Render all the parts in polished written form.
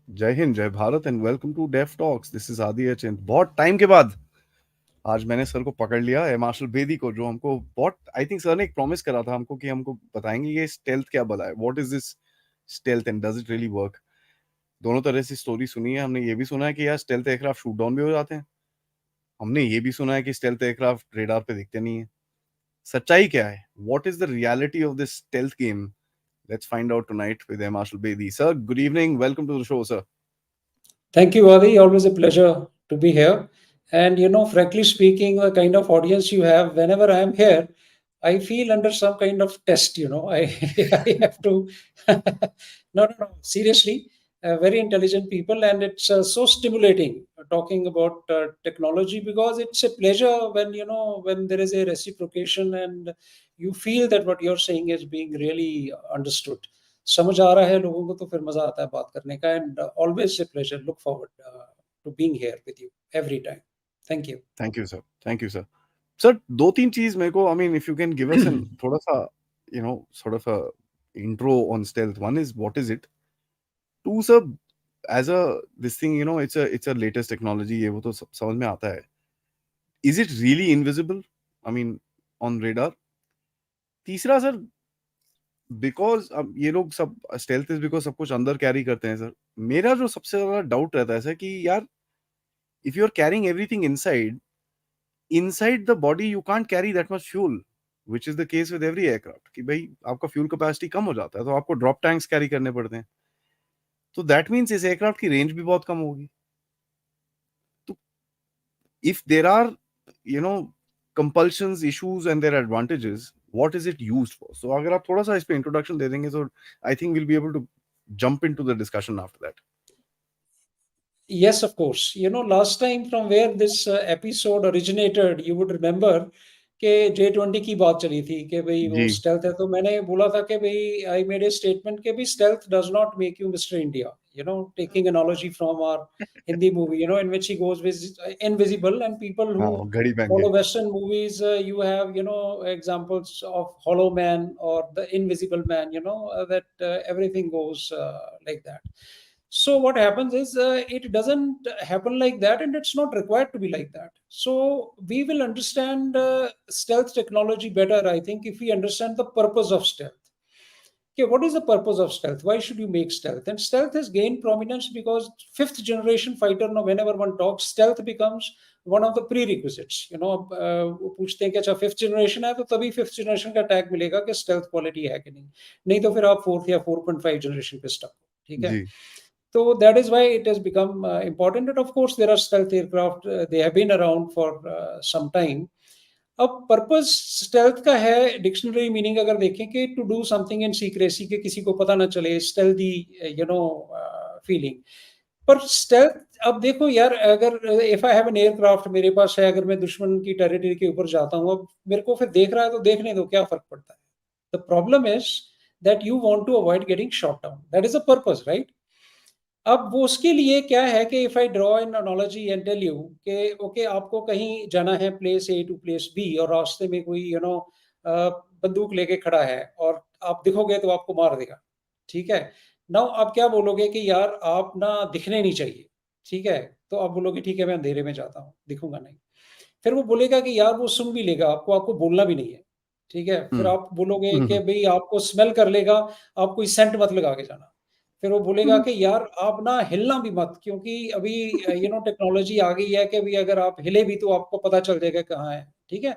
जय हिंद, जय Bharat and welcome to Def Talks. This is Aadi Achint. बहुत टाइम के बाद आज मैंने सर को पकड़ लिया है, मार्शल बेदी को, जो हमको बहुत, आई थिंक सर ने एक प्रॉमिस करा था हमको कि हमको बताएंगे ये स्टेल्थ क्या भला है, what is this stealth and does it really work. दोनों तरह से स्टोरी सुनी है। हमने ये भी सुना है कि यार स्टेल्थ एयरक्राफ्ट शूट डाउन भी हो जाते हैं। हमने ये भी सुना है कि स्टेल्थ एयरक्राफ्ट रेडार पे दिखते नहीं है। सच्चाई क्या है? What is the reality of this stealth game? Let's find out tonight with Marshal Bedi. Sir, good evening, welcome to the show sir. Thank you, Aadi. Always a pleasure to be here. And frankly speaking, the kind of audience you have, whenever I am here, I feel under some kind of test. I I have to. No. Seriously, very intelligent people, and it's so stimulating talking about technology because it's a pleasure when when there is a reciprocation and you feel that what you're saying is being really understood. समझ आ रहा है लोगों को तो फिर मजा आता है बात करने का and always a pleasure look forward to being here with you every time thank you thank you sir, thank you sir. Sir, दो तीन चीज मेरे को, I mean if you can give us an थोड़ा सा, sort of a intro on stealth. One is, what is it? Two, sir, as a this thing, it's a latest technology, ये वो तो समझ में आता है। Is it really invisible? I mean, on radar? तीसरा सर, बिकॉज अब ये लोग सब स्टेल्थ इज बिकॉज सब कुछ अंदर कैरी करते हैं सर। मेरा जो सबसे ज्यादा डाउट रहता है सर कि यार, if you are carrying everything inside the body, you can't carry that much fuel, which is the case with every aircraft, कि भाई आपका फ्यूल कैपेसिटी कम हो जाता है तो आपको ड्रॉप टैंक्स कैरी करने पड़ते हैं। तो दैट मीन्स इस एयरक्राफ्ट की रेंज भी बहुत कम होगी। तो if there are you know compulsions, issues and their advantages, what is it used for? So अगर आप थोड़ा सा इस पे इंट्रोडक्शन दे देंगे तो I think will be able to jump into the discussion after that. Yes, of course. Last time from where this episode originated, you would remember कि J20 की बात चली थी कि भाई वो जी। स्टेल्थ है तो मैंने बोला था कि भाई आई मेड ए स्टेटमेंट कि भाई stealth does not make you Mr. India. Taking analogy from our Hindi movie, in which he goes with invisible and people हाँ, who घड़ी पहन के। follow Western movies, you have, examples of Hollow Man or the Invisible Man, that everything goes like that. So what happens is it doesn't happen like that, and it's not required to be like that. So we will understand stealth technology better, I think, if we understand the purpose of stealth. Okay, what is the purpose of stealth? Why should you make stealth? And stealth has gained prominence because fifth generation fighter, now whenever one talks, stealth becomes one of the prerequisites. वो पूछते हैं कि अच्छा fifth generation है तो तभी fifth generation का tag मिलेगा कि स्टेल्थ क्वालिटी है कि नहीं तो फिर आप फोर्थ या 4.5 जनरेशन पे स्टक हो। ठीक है। जी। So that is why it has become important. And of course, there are stealth aircraft. They have been around for some time. अब पर्पस स्टेल्थ का है, डिक्शनरी मीनिंग अगर देखें कि to do something in secrecy, के किसी को पता ना चले, स्टेल्थी फीलिंग। पर स्टेल्थ, अब देखो यार, अगर if I have an aircraft मेरे पास है, अगर मैं दुश्मन की टेरिटरी के ऊपर जाता हूँ, अब मेरे को फिर देख रहा है तो देखने दो, क्या फर्क पड़ता है। The problem is that you want to avoid getting shot down, that is the purpose, right. अब वो उसके लिए क्या है कि if I draw an analogy and tell you कि ओके आपको कहीं जाना है place A to place B और रास्ते में कोई बंदूक लेके खड़ा है और आप दिखोगे तो आपको मार देगा। ठीक है। नाउ आप क्या बोलोगे कि यार आप ना दिखने नहीं चाहिए। ठीक है। तो आप बोलोगे ठीक है मैं अंधेरे में जाता हूँ, दिखूंगा नहीं। फिर वो बोलेगा कि यार वो सुन भी लेगा आपको, आपको बोलना भी नहीं है। ठीक है। फिर हम्म। आप बोलोगे कि हम्म। भाई आपको स्मेल कर लेगा, आप कोई सेंट मत लगा के जाना। फिर वो बोलेगा कि यार आप ना हिलना भी मत, क्योंकि अभी टेक्नोलॉजी आ गई है कि भाई अगर आप हिले भी तो आपको पता चल जाएगा कहाँ है। ठीक है।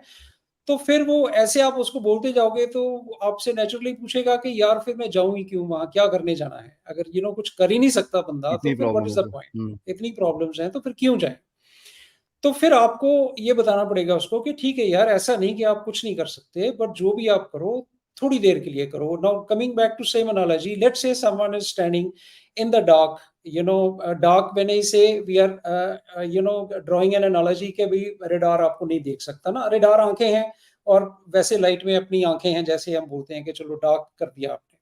तो फिर वो ऐसे आप उसको बोलते जाओगे तो आपसे नेचुरली पूछेगा कि यार फिर मैं जाऊं ही क्यों वहां, क्या करने जाना है। अगर कुछ कर ही नहीं सकता बंदा तो इतनी फिर व्हाट प्रॉब्लम इज हो द तो। पॉइंट। इतनी प्रॉब्लम्स हैं तो फिर क्यों जाए। तो फिर आपको ये बताना पड़ेगा उसको कि ठीक है यार, ऐसा नहीं कि आप कुछ नहीं कर सकते, बट जो भी आप करो थोड़ी देर के लिए करो। Now coming back to same analogy, let's say someone is standing in the dark, dark when I say we are drawing an analogy के भी रेडार आपको नहीं देख सकता ना, रेडार आंखें हैं और वैसे लाइट में अपनी आंखें हैं, जैसे हम बोलते हैं कि चलो डार्क कर दिया आपने।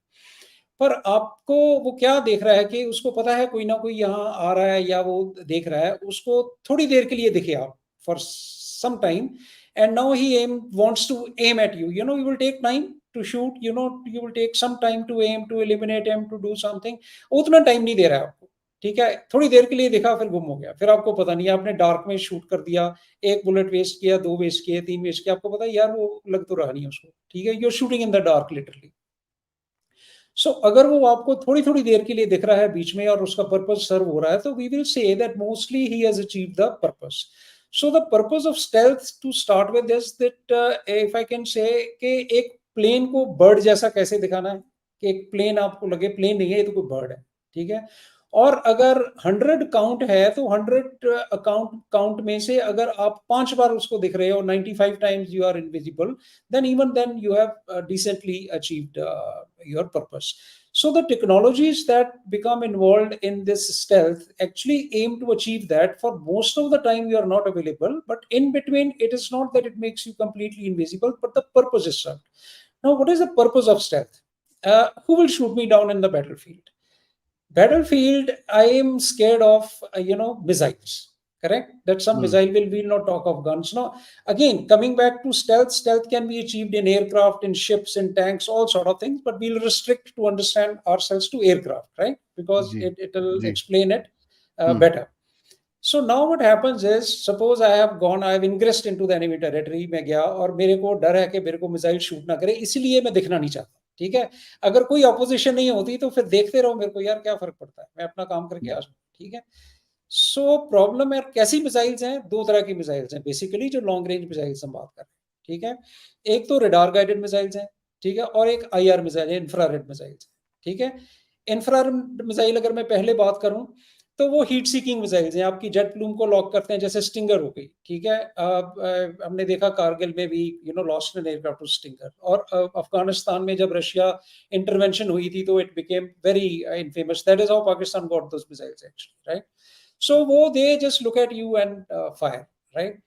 पर आपको वो क्या देख रहा है कि उसको पता है कोई ना कोई यहाँ आ रहा है या वो देख रहा है, उसको थोड़ी देर के लिए दिखे आप for some time, and now he um wants to aim at you, you will take time to shoot, you will take some time to aim to eliminate aim to do something. उतना time नहीं दे रहा है आपको। ठीक है, थोड़ी देर के लिए दिखा, फिर गुम हो गया, फिर आपको पता नहीं, आपने डार्क में शूट कर दिया, एक बुलेट वेस्ट किया, 2 वेस्ट किए, 3 वेस्ट किया, आपको पता है यार वो लग तो रहा नहीं उसको, ठीक है, you are shooting in the dark literally. So अगर वो आपको थोड़ी थोड़ी देर के लिए दिख रहा है बीच में और उसका पर्पस सर्व हो रहा है, तो we will say that mostly he has achieved the purpose. So the purpose of stealth to start with is that if I can say कि एक प्लेन को बर्ड जैसा कैसे दिखाना है, कि एक प्लेन आपको लगे प्लेन नहीं है, ये तो कोई बर्ड है, ठीक है। और अगर 100 काउंट है तो 100 काउंट में से अगर आप 5 बार उसको दिख रहे हो, 95 times you are invisible, then even then you have decently achieved your purpose. So the technologies that become involved in this stealth actually aim to achieve that. For most of the time you are not available, but in between it is not that it makes you completely invisible, but the purpose is served. Now what is the purpose of stealth? Who will shoot me down in the battlefield? I am scared of missiles, correct, that some missile will not talk of guns. Now again, coming back to stealth can be achieved in aircraft, in ships, in tanks, all sort of things, but we'll restrict to understand ourselves to aircraft, right, because जी it will जी explain it better. So now what happens is, suppose I have ingressed into the enemy territory, मैं गया और मेरे को डर है कि मेरे को मिसाइल शूट ना करे, इसलिए मैं दिखना नहीं चाहता, ठीक है। अगर कोई ऑपोजिशन नहीं होती तो फिर देखते रहो, मेरे को यार क्या फर्क पड़ता है, मैं अपना काम करके आ जाऊँ, ठीक है। सो प्रॉब्लम है, कैसी मिसाइल्स हैं, 2 तरह की मिसाइल्स हैं बेसिकली, जो लॉन्ग रेंज मिसाइल्स हम बात कर रहे हैं, ठीक है। एक तो रडार गाइडेड मिसाइल्स हैं, ठीक है, और एक IR मिसाइल है, इंफ्रारेड मिसाइल्स, ठीक है। इंफ्रारेड मिसाइल अगर मैं पहले बात करूं, तो वो हीट सीकिंग मिसाइल्स हैं, आपकी जेट प्लूम को लॉक करते हैं, जैसे स्टिंगर हो गई, ठीक है। हमने देखा कारगिल में भी lost an aircraft to stinger, और अफगानिस्तान में जब रशिया इंटरवेंशन हुई थी तो it became very infamous, that is how Pakistan got those missiles actually, right. So वो they just look at you and fire, right.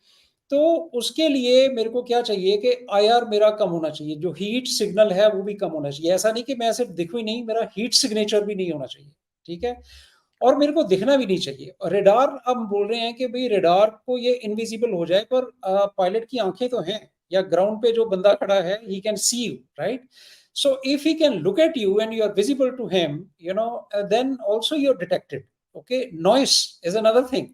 तो उसके लिए मेरे को क्या चाहिए कि IR मेरा कम होना चाहिए, जो हीट सिग्नल है वो भी कम होना चाहिए, ऐसा नहीं कि मैं सिर्फ दिखूं ही नहीं, मेरा हीट सिग्नेचर भी नहीं होना चाहिए, ठीक है। और मेरे को दिखना भी नहीं चाहिए। और रेडार, अब बोल रहे हैं कि भाई रेडार को ये इनविजिबल हो जाए, पर पायलट की आंखें तो हैं, या ग्राउंड पे जो बंदा खड़ा है he can see you, right. So if he can look at you and you are visible to him, then also you are detected, okay. Noise is another thing.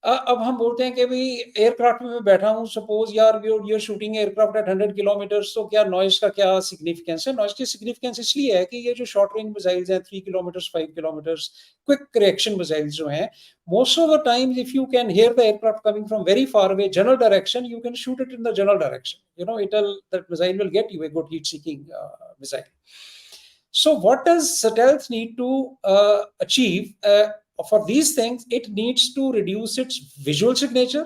अब हम बोलते हैं कि भाई एयरक्राफ्ट में मैं बैठा हूँ, सपोज यार your shooting aircraft at 100 kilometres, तो क्या नॉइस का क्या सिग्निफिकेंस है? नॉइस की सिग्निफिकेंस इसलिए है कि ये जो शॉर्ट रेंज मिसाइल्स हैं, 3 kilometres, 5 kilometres, quick reaction missiles जो हैं, most of the times if you can hear the aircraft coming from very far away general direction, you can shoot it in the general direction, that missile will get U a good heat seeking missile. So what does stealth need to achieve? For these things, it needs to reduce its visual signature,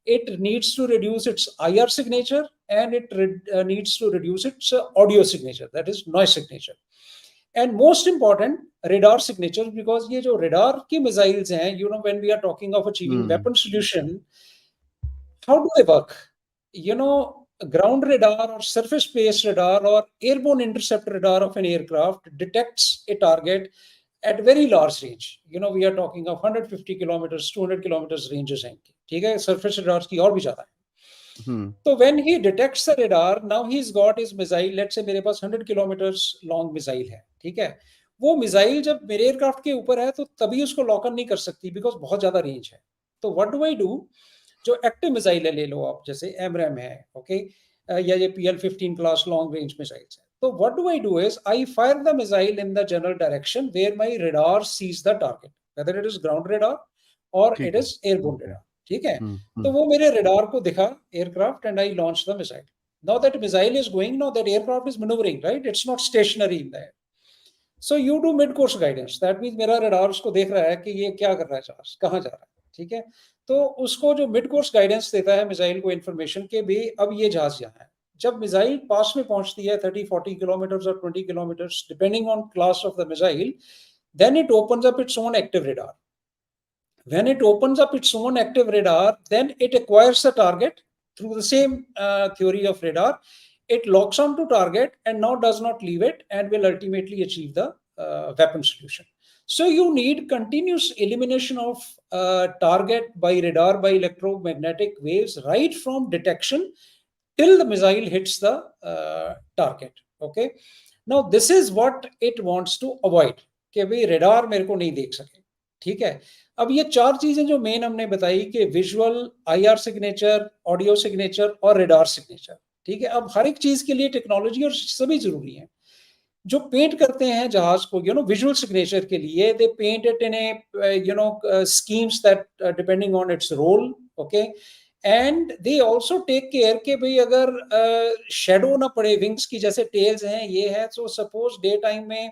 it needs to reduce its IR signature, and it needs to reduce its audio signature, that is noise signature. And most important, radar signature, because ये जो radar की missiles हैं, when we are talking of achieving weapon solution, how do they work? Ground radar or surface based radar or airborne intercept radar of an aircraft detects a target at very large range. We are talking of 150 kilometers, 200 kilometers ranges हैं, ठीक है। surface radars की और भी ज्यादा है। तो when he detects the radar, now he's got his missile, let's say मेरे पास 100 kilometers long missile है, ठीक है। वो मिसाइल जब मेरे एयरक्राफ्ट के ऊपर है तो तभी उसको लॉक ऑन नहीं कर सकती, बिकॉज बहुत ज्यादा रेंज है। तो व्हाट डू आई डू? जो एक्टिव मिसाइल है ले लो आप, जैसे एमरैम है, ओके, या ये PL-15 class long range missiles है। तो what do I do is I fire the missile in the general direction where my radar sees the target, whether it is ground radar or it is airborne radar, ठीक है। तो वो मेरे radar को दिखा aircraft and I launch the missile. Now that missile is going, now that aircraft is maneuvering, right? It's not stationary in the air. So you do mid course guidance, that means मेरा radar उसको देख रहा है कि ये क्या कर रहा है, कहाँ जा रहा है, ठीक है। तो उसको जो मिड कोर्स गाइडेंस देता है मिसाइल को इन्फॉर्मेशन के भी, अब ये जहाज यहाँ है। जब मिसाइल पास में पहुंचती है 30-40 किलोमीटर और 20 kilometre depending on class of the missile, then it opens up its own active radar. When it opens up its own active radar, then it acquires the target through the same theory of radar. It locks on to target and now does not leave it and will ultimately achieve the weapon solution. So you need continuous elimination of target by radar, by electromagnetic waves, right from detection till the missile hits the target. Okay. Now this is what it wants to avoid, कि भाई radar मेरे को नहीं देख सके, ठीक है। अब ये 4 चीजें जो मेन हमने बताई कि visual, IR signature, audio signature और रेडार सिग्नेचर, ठीक है। अब हर एक चीज के लिए टेक्नोलॉजी और सभी जरूरी है। जो पेंट करते हैं जहाज को, विजुअल सिग्नेचर के लिए, they paint it in a schemes that depending on its role, okay, and they also take care कि भाई अगर शेडो ना पड़े विंग्स की, जैसे टेल्स हैं ये है, तो सपोज डे टाइम में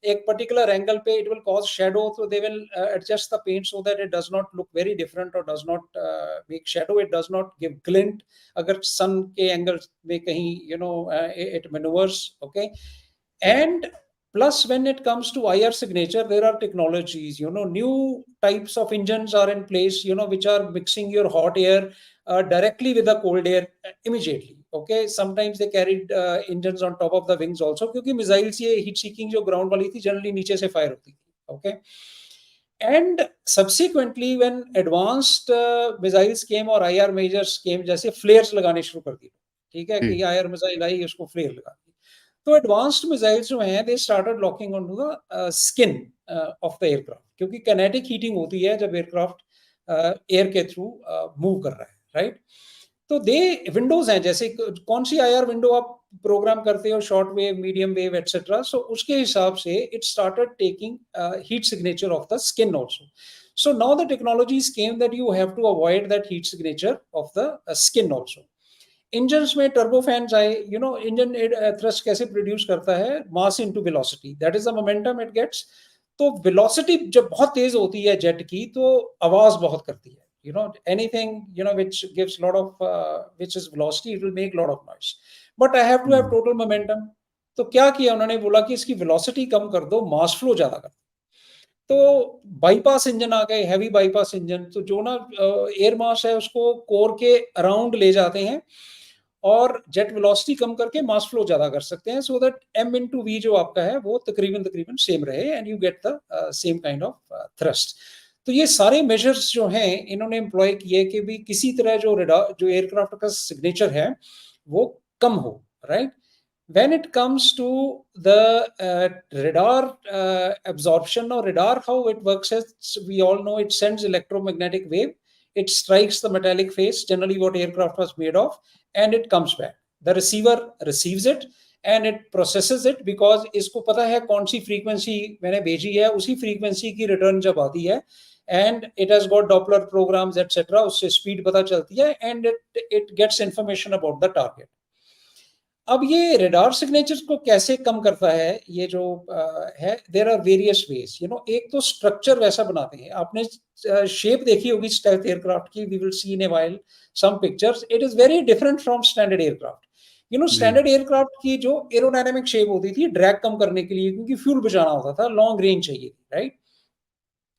एक पर्टिकुलर एंगल पे इट विल कॉज शेडो, तो they will adjust the paint so that it does not look very different और does not make shadow, it does not give glint अगर sun के एंगल में कहीं it manoeuvres, okay. And plus, when it comes to IR signature, there are technologies, new types of engines are in place, which are mixing your hot air directly with the cold air immediately. Okay, sometimes they carried engines on top of the wings also, क्योंकि missiles ये heat seeking जो ground वाली थी generally नीचे से fire होती थी. Okay, and subsequently when advanced missiles came और IR measures came, जैसे flares लगाने शुरू कर दिए, ठीक है, कि IR missile आई उसको flare लगा दी. तो एडवांस्ड मिसाइल्स जो हैं they started locking on to the skin of the aircraft, क्योंकि काइनेटिक हीटिंग होती है जब एयरक्राफ्ट एयर के थ्रू मूव कर रहा है, राइट। तो दे विंडोज हैं, जैसे कौन सी आईआर विंडो आप प्रोग्राम करते हो, short wave, medium wave etcetera, so उसके हिसाब से it started taking heat signature of the skin also. So now the technologies came that you have to avoid that heat signature of the skin also. Engine में turbo fans आए, engine thrust कैसे produce करता है, mass into velocity, that is the momentum it gets. तो velocity जब बहुत तेज होती है जेट की तो आवाज बहुत करती है, anything which gives lot of which is velocity, it will make lot of noise, but I have to have total momentum. तो क्या किया उन्होंने, बोला कि इसकी वेलोसिटी कम कर दो, मास फ्लो ज्यादा कर दो. तो बाईपास इंजन आ गए, हैवी बाईपास इंजन, तो जो ना एयर मास है उसको कोर के अराउंड ले जाते हैं और जेट वेलोसिटी कम करके मास फ्लो ज्यादा कर सकते हैं, so that m into v जो आपका है वो तकरीबन सेम रहे and you get the same kind of thrust. तो ये सारे मेजर्स जो हैं इन्होंने एम्प्लॉय किए कि भी किसी तरह जो एयरक्राफ्ट का सिग्नेचर है वो कम हो, right. When it comes to the radar absorption or radar, how it works is, we all know it sends electromagnetic wave, it strikes the metallic face, generally what aircraft was made of, and it comes back. The receiver receives it and it processes it, because इसको पता है कौन सी frequency मैंने भेजी है, उसी frequency की return जब आती है, and it has got Doppler programs etc, उससे speed पता चलती है and it gets information about the target. अब ये रेडार सिग्नेचर्स को कैसे कम करता है, ये जो है, देयर आर वेरियस वेज. एक तो स्ट्रक्चर वैसा बनाते हैं, आपने शेप देखी होगी स्टेल्थ एयरक्राफ्ट की, we will see in a while some pictures, it is very different from standard aircraft. Standard aircraft की जो एरोडायनामिक शेप होती थी ड्रैग कम करने के लिए, क्योंकि फ्यूल बचाना होता था, लॉन्ग रेंज चाहिए, राइट.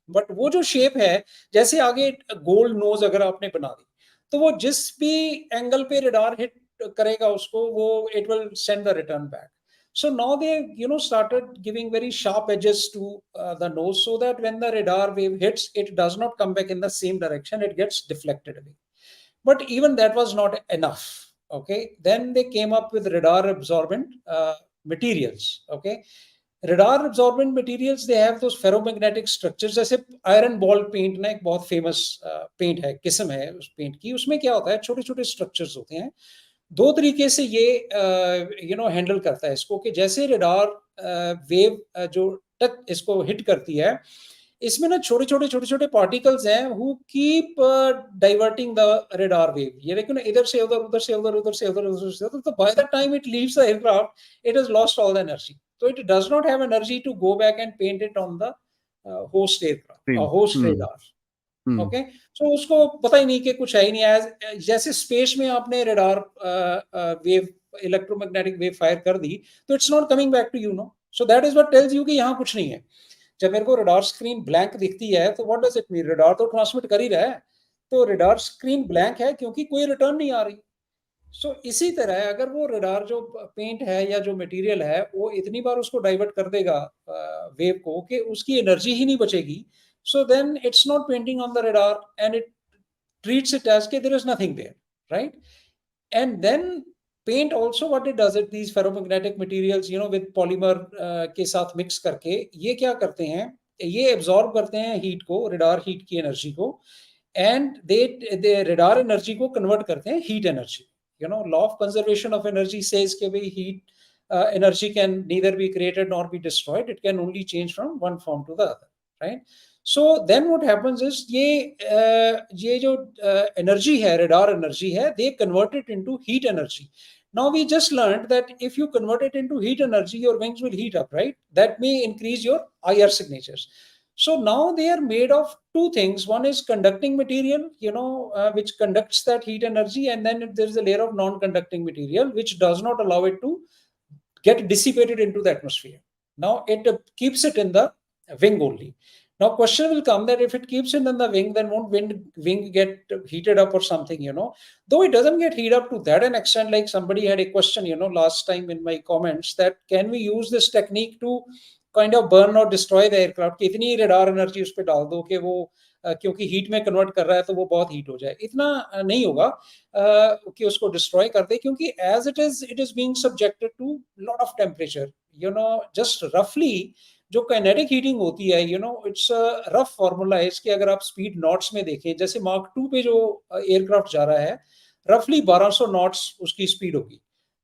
बट वो जो शेप है, जैसे आगे गोल्ड नोज अगर आपने बना दी, तो वो जिस भी एंगल पे रेडार हिट करेगा उसको, वो it will send the return back. So now they started giving very sharp edges to the nose, so that when the radar wave hits, it does not come back in the same direction, it gets deflected away. But even that was not enough. Okay, then they came up with radar absorbent materials. Okay, radar absorbent materials, they have those ferromagnetic structures. जैसे iron ball paint ना एक बहुत famous paint है, किस्म है उस paint की. उसमें क्या होता है, छोटे छोटे स्ट्रक्चर्स होते हैं. दो तरीके से ये हैंडल करता है इसको, कि जैसे रेडार वेव जो टच इसको हिट करती है, इसमें ना छोटे छोटे पार्टिकल्स हैं who keep diverting the radar wave. ये देखो ना, इधर से उधर, उधर से उधर, उधर से उधर, उधर से उधर, तो by the time it leaves the aircraft, it has lost all the energy. So it does not have energy to go back and paint it on the host aircraft or host radar. Okay, so उसको पता ही नहीं कि कुछ है ही नहीं. जैसे space में आपने radar wave, electromagnetic wave fire कर दी, तो it's not coming back to so that is what tells you कि यहाँ कुछ नहीं है. जब मेरे को रेडार स्क्रीन ब्लैंक दिखती है, तो what does it mean, radar तो ट्रांसमिट कर ही रहा है, तो रेडार स्क्रीन ब्लैंक है क्योंकि कोई रिटर्न नहीं आ रही. सो इसी तरह अगर वो रेडार जो पेंट है या जो मटेरियल है, वो इतनी बार उसको डाइवर्ट कर देगा वेव को कि उसकी एनर्जी ही नहीं बचेगी, so then it's not painting on the radar and it treats it as कि there is nothing there, right. And then paint also what it does, it these ferromagnetic materials with polymer के साथ mix करके ये क्या करते हैं, ये absorb करते हैं हीट को, रेडार हीट की एनर्जी को, एंड दे रेडार एनर्जी को कन्वर्ट करते हैं heat energy. Law of conservation of energy says कि भाई heat energy can neither be created nor be destroyed. It can only change from one form to the other, right? So then what happens is ये जो energy है, radar energy है, they convert it into heat energy. Now we just learned that if you convert it into heat energy, your wings will heat up, right? That may increase your IR signatures. So now they are made of two things. One is conducting material, which conducts that heat energy, and then there is a layer of non-conducting material which does not allow it to get dissipated into the atmosphere. Now it keeps it in the wing only. Now question will come that if it keeps it in the wing, then won't wing get heated up or something, Though it doesn't get heated up to that an extent. Like somebody had a question, last time in my comments, that can we use this technique to kind of burn or destroy the aircraft? कि इतनी radar energy उस पे डाल दो कि वो क्योंकि heat में कन्वर्ट कर रहा है तो वो बहुत हीट हो जाए. इतना नहीं होगा कि उसको डिस्ट्रॉय कर दे, क्योंकि as it is being subjected to lot of temperature. Just रफली जो काइनेटिक हीटिंग होती है, इट्स रफ फॉर्मूला है इसके. अगर आप स्पीड नॉट्स में देखें, जैसे मार्क 2 पे जो एयरक्राफ्ट जा रहा है, रफली 1200 नॉट्स उसकी स्पीड होगी.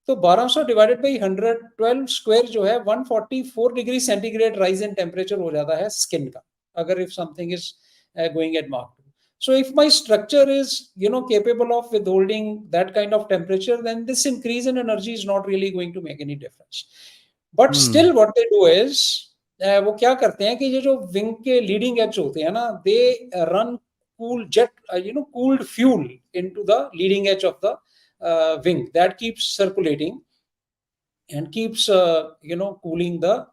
तो 1200 डिवाइडेड बाई 112 स्क्वायर जो है 144 degree centigrade rise in temperature हो जाता है स्किन का, अगर if something is going at Mark 2. So if my structure is, capable of withholding that kind of temperature, then this increase in energy is not really going to make any difference. But still what they do is, वो क्या करते हैं कि ये जो wing के leading edge होते हैं ना, they run cool jet, cooled fuel into the leading edge of the wing. That keeps circulating and keeps, cooling the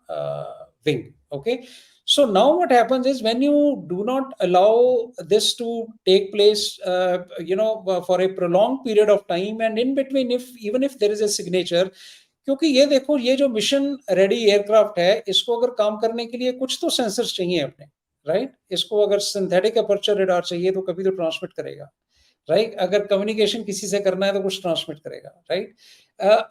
wing. Okay. So now what happens is, when you do not allow this to take place, for a prolonged period of time, and in between, even if there is a signature, क्योंकि ये देखो, ये जो mission ready aircraft है, इसको अगर काम करने के लिए कुछ तो सेंसर्स चाहिए अपने, राइट? इसको अगर सिंथेटिक अपर्चर रेडार चाहिए तो कभी तो ट्रांसमिट करेगा, राइट? अगर कम्युनिकेशन किसी से करना है तो कुछ ट्रांसमिट करेगा, राइट?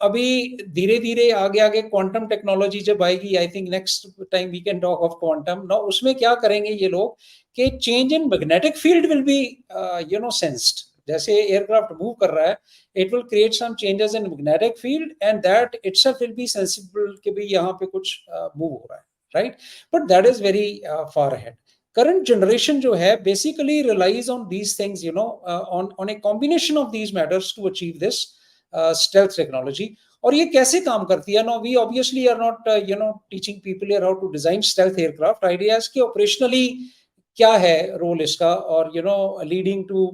अभी धीरे धीरे आगे आगे क्वांटम टेक्नोलॉजी जब आएगी, I think next time we can talk of quantum. ना उसमें क्या करेंगे ये लोग कि change in magnetic field will be sensed. जैसे एयरक्राफ्ट मूव कर रहा है, it will create some changes in magnetic field, and that itself will be sensible कि भाई यहाँ पे कुछ मूव हो रहा है, right? But that is very far ahead. Current generation जो है basically relies on these things, on a combination of these matters to achieve this stealth technology. और ये कैसे काम करती है? Now we obviously are not teaching people here how to design stealth aircraft. Ideas कि operationally क्या है role इसका, और leading to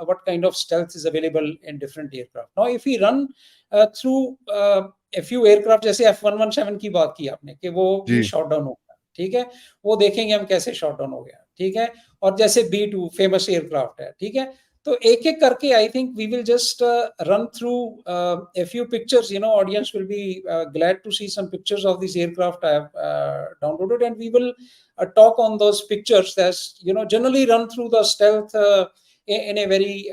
what kind of stealth is available in different aircraft. Now if we run through a few aircraft, जैसे F117 की बात की आपने कि वो शॉट डाउन हो, ठीक है, वो देखेंगे हम कैसे शॉट डाउन हो गया, ठीक है. और जैसे B2 फेमस एयरक्राफ्ट है, ठीक है. तो एक एक करके I think we will just run through a few pictures. Audience will be glad to see some pictures of this aircraft I have downloaded, and we will talk on those pictures as generally run through the stealth in a very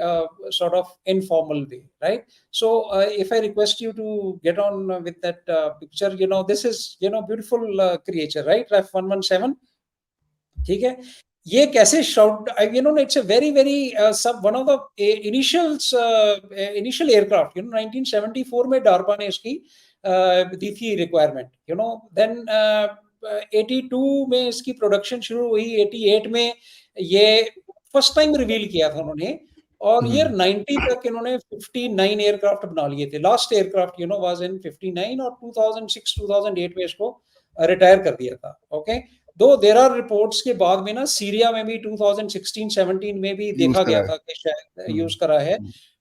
sort of informal way, right? So if I request you to get on with that picture, this is beautiful creature, right? F117, ठीक है. ये कैसे shot, it's a very very one of the initial aircraft, 1974 में DARPA ने इसकी दी थी requirement, then 82 में इसकी प्रोडक्शन शुरू हुई, 88 में ये फर्स्ट टाइम रिवील किया था उन्होंने, और ईयर 90 तक इन्होंने 59 एयरक्राफ्ट बना लिए थे. लास्ट एयरक्राफ्ट वाज इन 59, और 2006-2008 में इसको रिटायर कर दिया था. ओके. दो देयर आर रिपोर्ट्स के बाद में ना सीरिया में भी 2016-17 में भी देखा गया था कि शायद यूज करा है.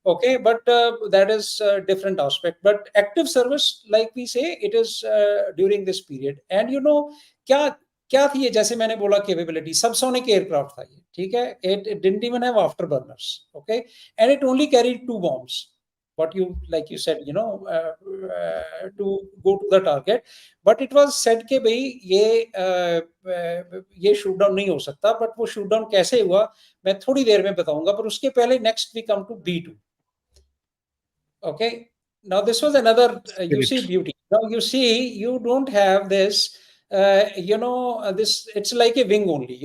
Okay, but that is a different aspect. But active service, like we say, it is during this period. And क्या थी ये, जैसे मैंने बोला capability, subsonic aircraft था ये, ठीक है. It didn't even have afterburners, okay, and it only carried 2 bombs. What like you said, to go to the target. But it was said कि भाई ये शूट डाउन नहीं हो सकता. बट वो शूट डाउन कैसे हुआ मैं थोड़ी देर में बताऊंगा, पर उसके पहले next we come to B2. Okay, now this was another you see beauty. Now you see, you don't have this this, it's like a wing only,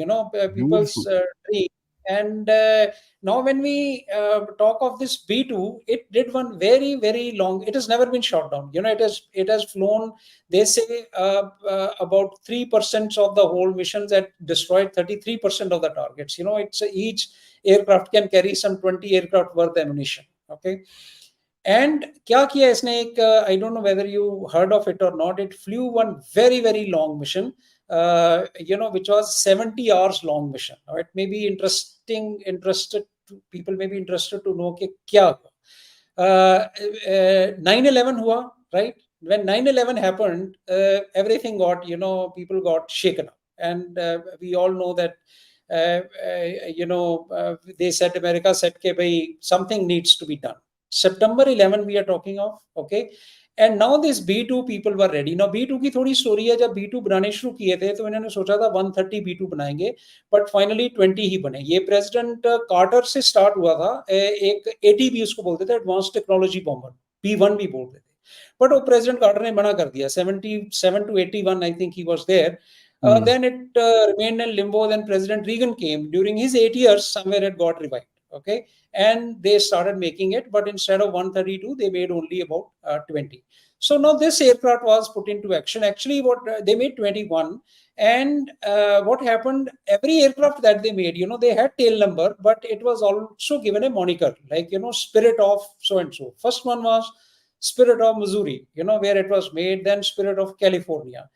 people's Beautiful. dream. And now when we talk of this B2, it did one very, very long, it has never been shot down. It has flown, they say, about 3% of the whole missions, that destroyed 33% of the targets. It's each aircraft can carry some 20 aircraft worth ammunition. Okay. And क्या किया इसने एक, I don't know whether you heard of it or not, it flew one very, very long mission, which was 70 hours long mission. It may be people may be interested to know कि क्या हुआ. 9/11 hua, right? When 9/11 happened, everything got, people got shaken up. And we all know that, they said, America said, that something needs to be done. September 11 we are talking of, okay? And now this B2 people were ready. Now B2 की थोड़ी story है, जब B2 बनाने शुरू किए थे तो इन्होंने सोचा था 130 B2 बनाएंगे, बट फाइनली 20 ही बने. ये प्रेसिडेंट कार्टर से स्टार्ट हुआ था. एक ATB उसको बोलते थे, एडवांस टेक्नोलॉजी बॉम्बर, B1 भी बोलते थे, बट वो प्रेसिडेंट कार्टर ने मना कर दिया. 77 to 81 I think he was there. Then it remained in limbo. Then President Reagan came. During his 8 years, somewhere it got revived. Okay, and they started making it, but instead of 132, they made only about 20. So now this aircraft was put into action. Actually, what they made 21, and what happened? Every aircraft that they made, they had tail number, but it was also given a moniker, like Spirit of so and so. First one was Spirit of Missouri, where it was made. Then Spirit of California.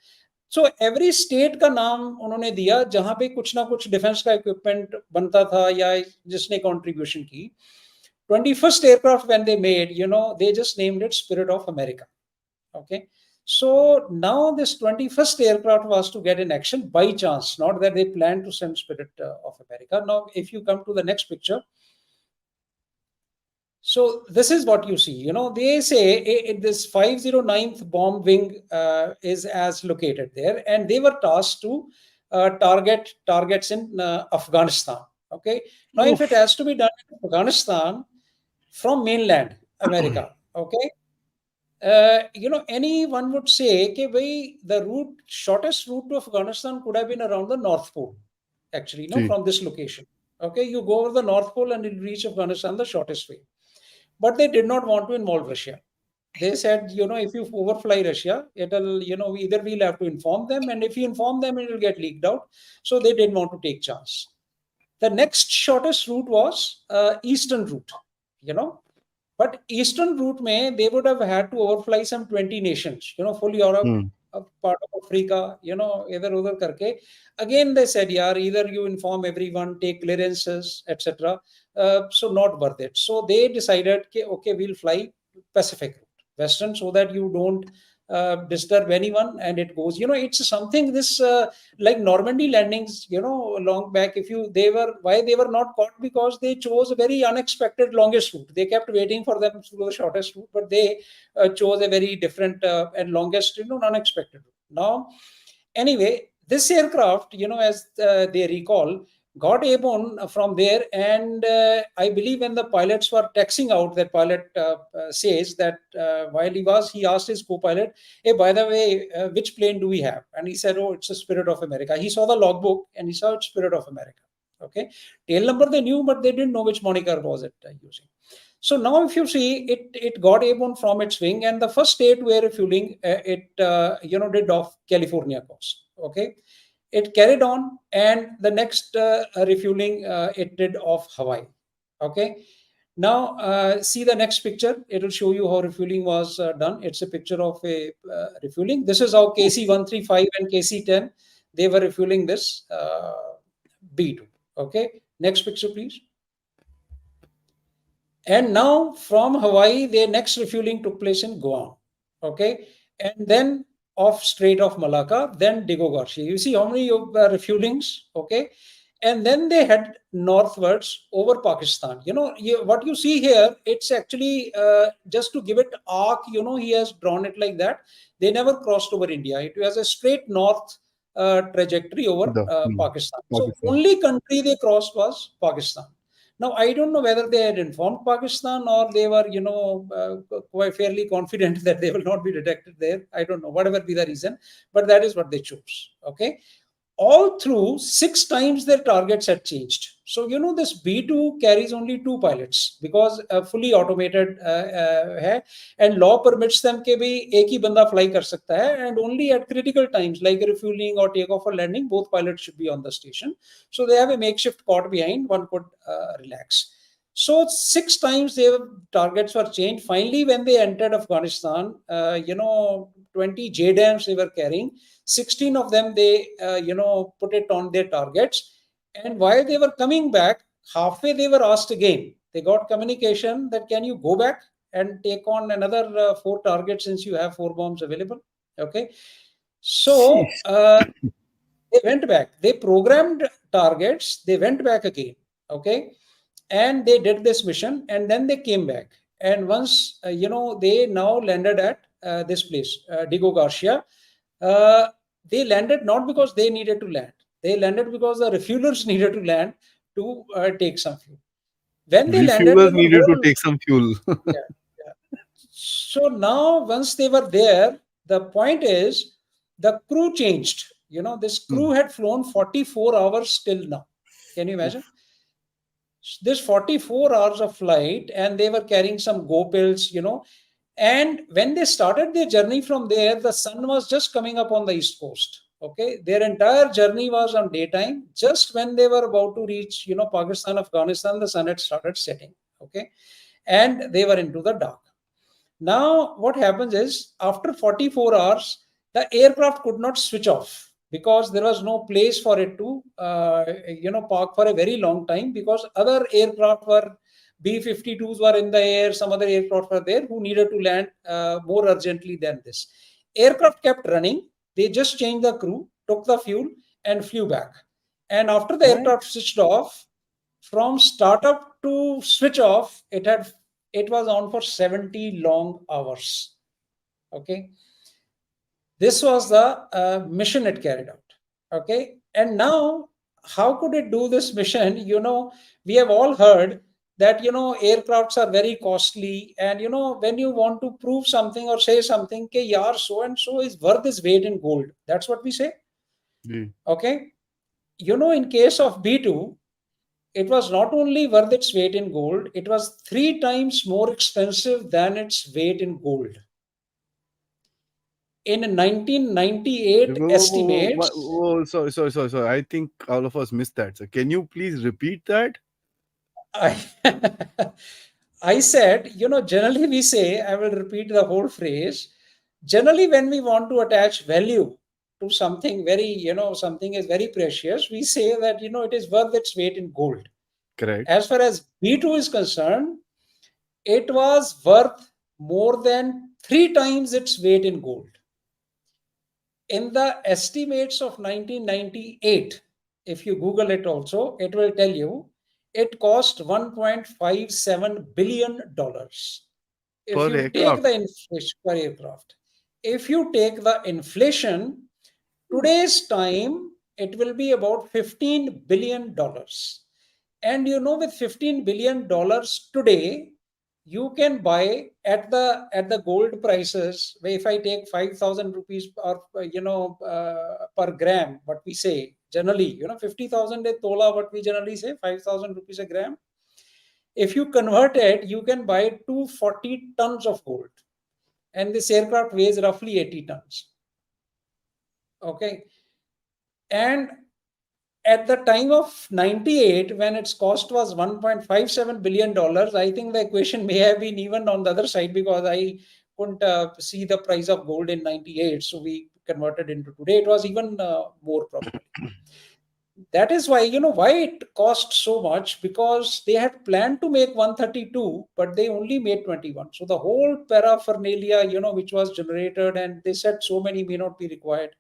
So every state का नाम उन्होंने दिया जहां पे कुछ ना कुछ defence का इक्विपमेंट बनता था या जिसने कंट्रीब्यूशन की. 21st aircraft when they made, they just named it Spirit of America. Okay, so now this 21st aircraft was to get in action by chance, not that they planned to send Spirit of America. Now if you come to the next picture, so this is what you see. They say this 509th bomb wing is as located there, and they were tasked to targets in Afghanistan. Okay. Now, if it has to be done in Afghanistan from mainland America, okay, anyone would say, okay, the shortest route to Afghanistan could have been around the North Pole, actually, from this location. Okay, you go over the North Pole and you'll reach Afghanistan the shortest way. But they did not want to involve Russia. They said, if you overfly Russia, it'll, either we'll have to inform them, and if you inform them, it'll get leaked out. So they didn't want to take chance. The next shortest route was eastern route, But eastern route, they would have had to overfly some 20 nations, full Europe, part of Africa, either karke. Again, they said, either you inform everyone, take clearances, etc. So not worth it. So they decided, okay, we'll fly Pacific route, Western, so that you don't disturb anyone, and it goes. It's something this like Normandy landings. Long back, they were not caught because they chose a very unexpected longest route. They kept waiting for them to go the shortest route, but they chose a very different and longest, unexpected route. Now, anyway, this aircraft, as they recall, got airborne from there, and I believe when the pilots were taxiing out, that pilot says that while he asked his co-pilot, hey, by the way, which plane do we have? And he said, oh, it's a Spirit of America. He saw the logbook and he saw it's Spirit of America. Okay, tail number they knew, but they didn't know which moniker was it using. So now if you see, it got airborne from its wing, and the first state where refueling, it did off California coast. Okay. It carried on, and the next refueling, it did off Hawaii. Okay. Now, see the next picture. It will show you how refueling was done. It's a picture of a refueling. This is how KC-135 and KC-10, they were refueling this B2. Okay. Next picture, please. And now from Hawaii, their next refueling took place in Guam. Okay. And then off Strait of Malacca, then Diego Garcia. You see how many refuelings, okay? And then they head northwards over Pakistan. What you see here, it's actually just to give it arc, he has drawn it like that. They never crossed over India. It was a straight north trajectory over Pakistan. So only country they crossed was Pakistan. Now, I don't know whether they had informed Pakistan or they were, quite fairly confident that they will not be detected there. I don't know, whatever be the reason, but that is what they chose. Okay. All through 6 times their targets had changed. So, this B2 carries only 2 pilots because fully automated hai, and law permits them ke bhi ek hi banda fly kar sakta hai, and only at critical times like refueling or takeoff or landing, both pilots should be on the station. So they have a makeshift cot behind, one could relax. So 6 times their targets were changed. Finally, when they entered Afghanistan, 20 JDAMs they were carrying. 16 of them they put it on their targets, and while they were coming back, halfway they were asked again. They got communication that can you go back and take on another 4 targets since you have 4 bombs available. Okay, so they went back. They programmed targets. They went back again. Okay, and they did this mission, and then they came back. And once they now landed at this place, Digo Garcia. They landed not because they needed to land. They landed because the refuelers needed to land to take some fuel. When they landed, Refuelers needed to take some fuel. yeah. So now, once they were there, the point is the crew changed. This crew had flown 44 hours till now. Can you imagine? This 44 hours of flight, and they were carrying some go pills, and when they started their journey from there, the sun was just coming up on the east coast. Okay, their entire journey was on daytime. Just when they were about to reach, Pakistan, Afghanistan, the sun had started setting. Okay, and they were into the dark. Now, what happens is after 44 hours, the aircraft could not switch off because there was no place for it to, park for a very long time, because other aircraft were B-52s were in the air, some other aircraft were there who needed to land more urgently than this. Aircraft kept running. They just changed the crew, took the fuel, and flew back. And after the aircraft switched off, from startup to switch off, it was on for 70 long hours. Okay. This was the mission it carried out. Okay. And now, how could it do this mission? We have all heard that, aircrafts are very costly. And, when you want to prove something or say something, okay, yaar, so and so is worth its weight in gold. That's what we say. Okay. In case of B2, it was not only worth its weight in gold, it was 3 times more expensive than its weight in gold. In 1998 estimates. Sorry. I think all of us missed that. So can you please repeat that? I said, generally we say, I will repeat the whole phrase. Generally, when we want to attach value to something very, something is very precious, we say that, it is worth its weight in gold. Correct. As far as B2 is concerned, it was worth more than 3 times its weight in gold. In the estimates of 1998, if you Google it also, it will tell you it cost $1.57 billion. If Per you aircraft. take the inflation per aircraft, if you take the inflation, today's time, it will be about $15 billion. And with $15 billion today, you can buy at the gold prices. If I take 5,000 rupees or per gram, what we say generally, 50,000 a tola, what we generally say 5,000 rupees a gram. If you convert it, you can buy 240 tons of gold, and this aircraft weighs roughly 80 tons. Okay, and at the time of 98, when its cost was $1.57 billion, I think the equation may have been even on the other side, because I couldn't see the price of gold in 98. So we converted into today. It was even more probably. That is why, why it cost so much, because they had planned to make 132, but they only made 21. So the whole paraphernalia, which was generated, and they said so many may not be required.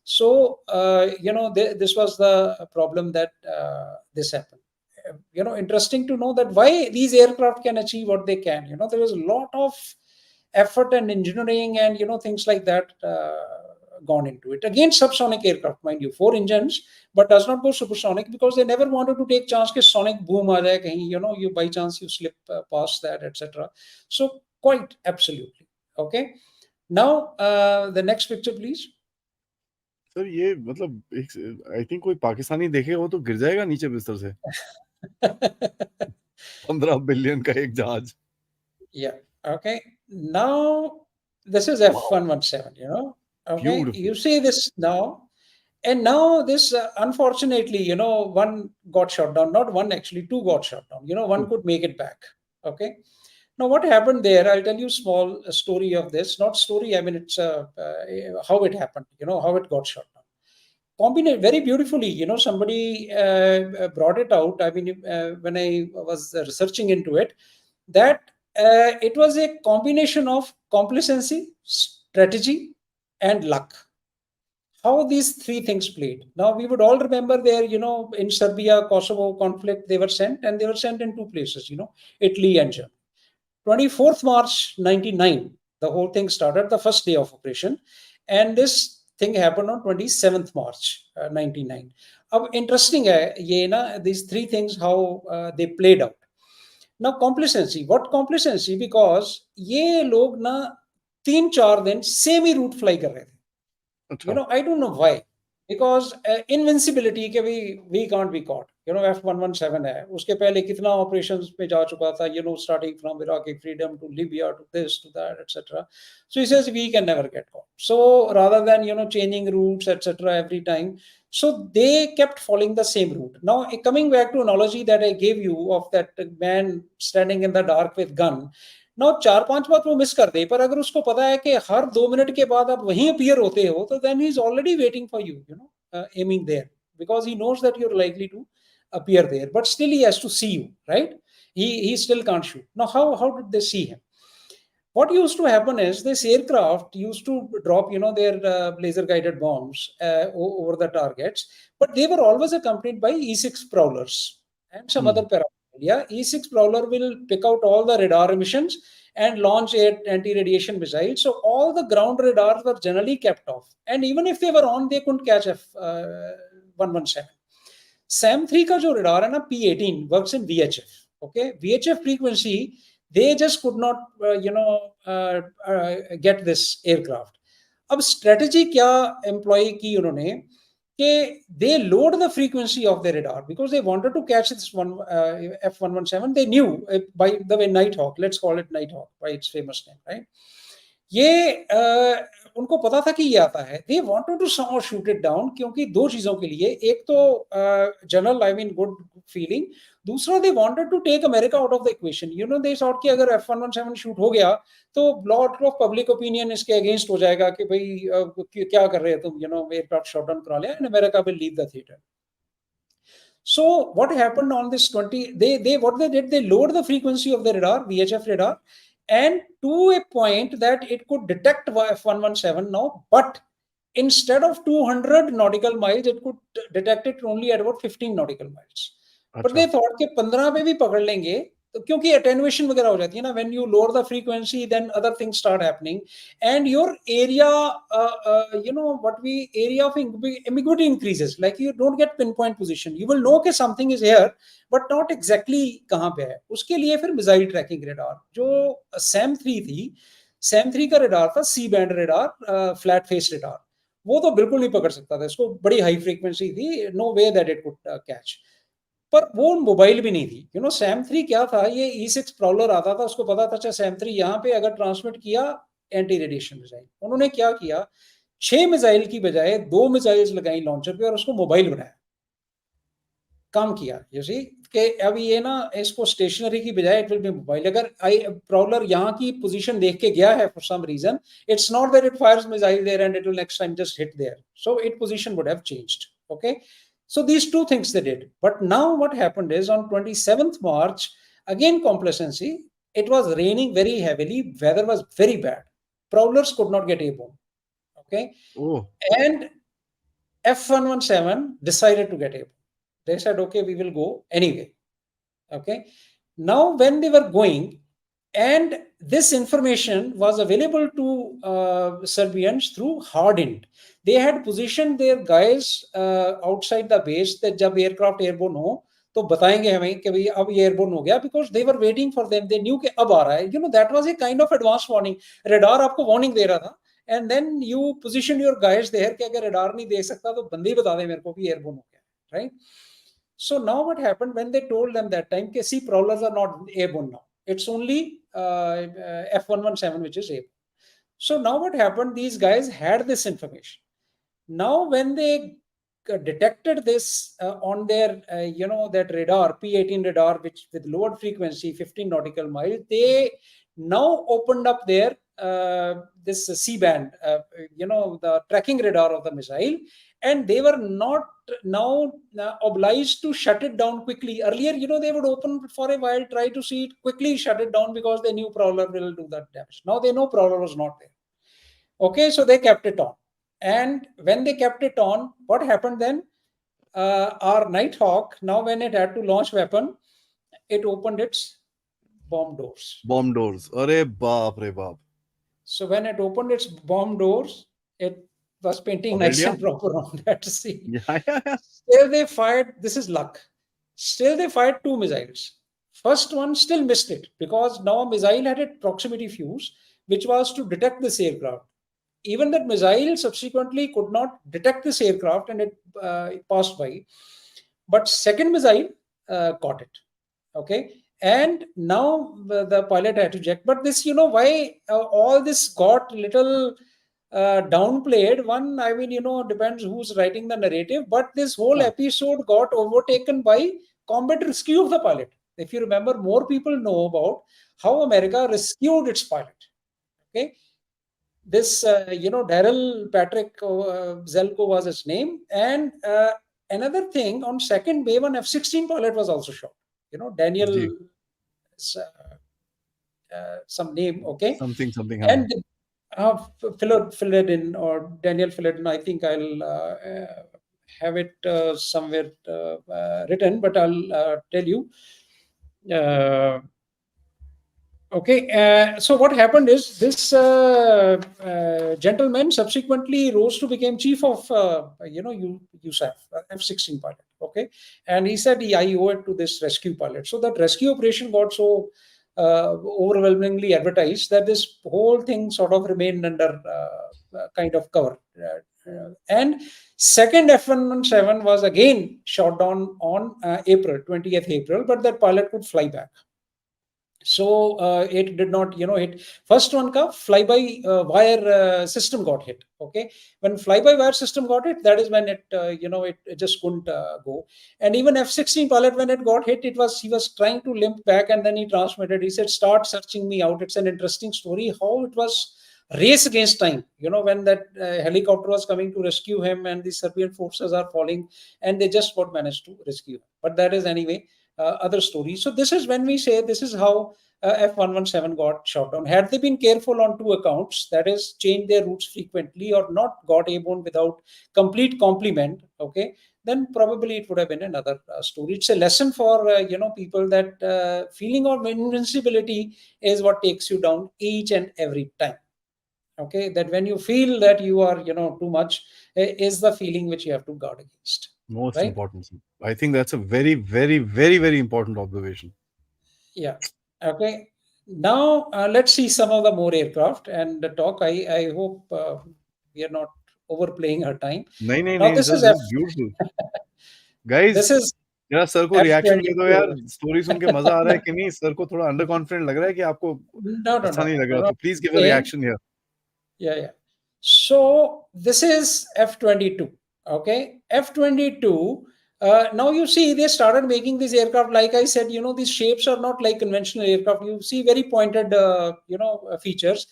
So, this was the problem that this happened. Interesting to know that why these aircraft can achieve what they can. There is a lot of effort and engineering and, things like that gone into it. Again, subsonic aircraft, mind you, 4 engines, but does not go supersonic because they never wanted to take chance ke sonic boom aa jaye kahin, you by chance you slip past that, etc. So quite absolutely. Okay. Now the next picture, please. Sir ये मतलब I think कोई पाकिस्तानी देखेगा वो तो गिर जाएगा नीचे बिस्तर से 15 बिलियन का एक जहाज. Yeah. Okay. Now this is F117. Okay. Beautiful. You see this now. And now this, unfortunately, one got shot down. Not one, actually, 2 got shot down. One could make it back. Okay. Now, what happened there? I'll tell you a small story of this. Not story. I mean, it's how it happened. How it got shot down. Combined very beautifully. Somebody brought it out. I mean, when I was researching into it, that it was a combination of complacency, strategy, and luck. How these 3 things played. Now, we would all remember there, in Serbia, Kosovo conflict, they were sent, and they were sent in 2 places, Italy and Germany. 24th March 99, the whole thing started, the first day of operation. And this thing happened on 27th March 99. Interesting, these 3 things, how they played out. Now, complacency. What complacency? Because ye log na 3-4 दिन same ही route fly कर रहे थे. I don't know why. Because invincibility के we can't be caught. F117 है. उसके पहले कितना operations पे जा चुका था, starting from Iraqi freedom to Libya to this, to that, etc. So he says we can never get caught. So rather than, changing routes, etc. every time, so they kept following the same route. Now, coming back to analogy that I gave you of that man standing in the dark with gun. Now, 4-5 बात वो miss कर दे, पर अगर उसको पता है कि हर 2 minute के बाद आप वहीं अपीयर होते हो, तो then he is already waiting for you, aiming there, because he knows that you're likely to appear there, but still he has to see you, right? He still can't shoot. Now, how did they see him? What used to happen is this aircraft used to drop, their laser guided bombs over the targets, but they were always accompanied by E6 prowlers and some other parameters. Yeah, E6 prowler will pick out all the radar emissions and launch anti-radiation missiles. So all the ground radars were generally kept off. And even if they were on, they couldn't catch F117. SAM-3 का जो radar है ना, P18 works in VHF. Okay, VHF frequency, they just could not, get this aircraft. अब strategy क्या employ की उन्होंने? They load the frequency of the radar because they wanted to catch this one F117. They knew, by the way, Nighthawk, let's call it Nighthawk by its famous name, right? ये उनको पता था कि ये आता है. They wanted to somehow shoot it down क्योंकि 2 चीजों के लिए. एक तो general, I mean, good feeling. दूसरा, they wanted to take America out of the equation. They thought कि अगर F117 shoot हो गया तो lot of public opinion इसके against हो जाएगा कि भाई क्या कर रहे हो तुम, aircraft shot down करा लिया, and America will leave the theater. So what happened on this 20? What they did, they lowered the frequency of the radar, VHF radar, and to a point that it could detect F117 now, but instead of 200 nautical miles, it could detect it only at about 15 nautical miles. But they thought कि 15 पे भी पकड़ लेंगे, तो क्योंकि attenuation वगैरह हो जाती है ना, when you lower the frequency, then other things start happening, and your area, area of ambiguity increases. Like you don't get pinpoint position. You will know कि something is here, but not exactly कहाँ पे है. उसके लिए फिर missile tracking radar, जो SAM-3 थी, SAM-3 का radar था C-band radar, flat face radar. वो तो बिल्कुल नहीं पकड़ सकता था, इसको बड़ी हाई फ्रीक्वेंसी थी, no way that it could catch. पर वो मोबाइल भी नहीं थी. SAM-3 क्या था, ये E6 प्रॉलर आता था, उसको पता था अच्छा SAM-3 यहाँ पे अगर ट्रांसमिट किया एंटी रेडिएशन मिसाइल. उन्होंने क्या किया, 6 मिसाइल की बजाय 2 मिसाइल्स लगाई लॉन्चर पे और उसको मोबाइल बनाया. काम किया. कि अब ये ना, इसको स्टेशनरी की बजाय इट विल बी मोबाइल. अगर प्रॉलर यहाँ की पोजीशन देख के गया है for some reason, it's not that it fires missile there and it will next time just hit there. So it position would have changed. Okay. So these 2 things they did. But now what happened is on 27th March, again complacency, it was raining very heavily, weather was very bad. Prowlers could not get airborne. Okay. Oh. And F117 decided to get airborne. They said, okay, we will go anyway. Okay. Now when they were going, and this information was available to Serbians through hardened. They had positioned their guys outside the base that जब aircraft airborne हो तो बताएंगे हमें कि भाई अब ये airborne हो गया, because they were waiting for them. They knew कि अब आ रहा है. You know, that was a kind of advanced warning. Radar आपको warning दे रहा था, and then you position your guys there कि अगर radar नहीं दे सकता तो बंदे ही बता दे मेरे को भी airborne हो गया, right? So now what happened when they told them that time कि see, prowlers are not airborne now. It's only F117 which is airborne. So now what happened? These guys had this information. Now when they detected this on their that radar, P18 radar, which with lowered frequency 15 nautical miles, they now opened up their this C-band, the tracking radar of the missile, and they were not now obliged to shut it down quickly. Earlier, they would open for a while, try to see it, quickly shut it down because they knew Prowler will do that damage. Now they know Prowler was not there. Okay, so they kept it on. And when they kept it on, what happened then? Our Nighthawk, now when it had to launch weapon, it opened its bomb doors. Bomb doors. Arey baap re baap. So when it opened its bomb doors, it was painting nice and proper on that scene. Yeah. Still they fired, this is luck. Still they fired 2 missiles. First one still missed it because now a missile had a proximity fuse, which was to detect this aircraft. Even that missile subsequently could not detect this aircraft, and it passed by. But second missile caught it. Okay. And now the pilot had to check. But this, why all this got little downplayed. One, I mean, depends who's writing the narrative. But this whole episode got overtaken by combat rescue of the pilot. If you remember, more people know about how America rescued its pilot. Okay. This, Daryl Patrick Zelko was his name. And another thing, on second day, one F-16 pilot was also shot. Daniel, some name, okay? Something. And Philodin or Daniel Philodin, I think I'll have it somewhere written, but I'll tell you. Okay, so what happened is this gentleman subsequently rose to become chief of, USAF, F-16 pilot, okay? And he said, I owe it to this rescue pilot. So that rescue operation got so overwhelmingly advertised that this whole thing sort of remained under kind of cover. And second F-117 was again shot down on 20th April, but that pilot could fly back. So it did not, hit. First one ka fly-by-wire system got hit. Okay, when fly-by-wire system got hit, that is when it, it just couldn't go. And even F-16 pilot, when it got hit, he was trying to limp back, and then he transmitted. He said, "Start searching me out." It's an interesting story how it was race against time. When that helicopter was coming to rescue him, and the Serbian forces are falling, and they just got managed to rescue him. But that is anyway. Other stories. So this is when we say this is how F-117 got shot down. Had they been careful on 2 accounts, that is, changed their routes frequently or not got airborne without complete complement, okay, then probably it would have been another story. It's a lesson for people that feeling of invincibility is what takes you down each and every time. Okay, that when you feel that you are too much is the feeling which you have to guard against. Most important. I think that's a very, very, very, very important observation. Yeah. Okay. Now let's see some of the more aircraft and the talk. I hope we are not overplaying our time. No, this is beautiful. Guys, this is यार sir को reaction दे दो यार, story सुन के मजा आ रहा है कि नहीं? सर को थोड़ा अंडर कॉन्फिडेंट लग रहा है कि आपको अच्छा नहीं लग रहा, तो please give a reaction here. Yeah. So this is F-22. Okay, F-22. Now you see they started making these aircraft. Like I said, these shapes are not like conventional aircraft. You see very pointed, features.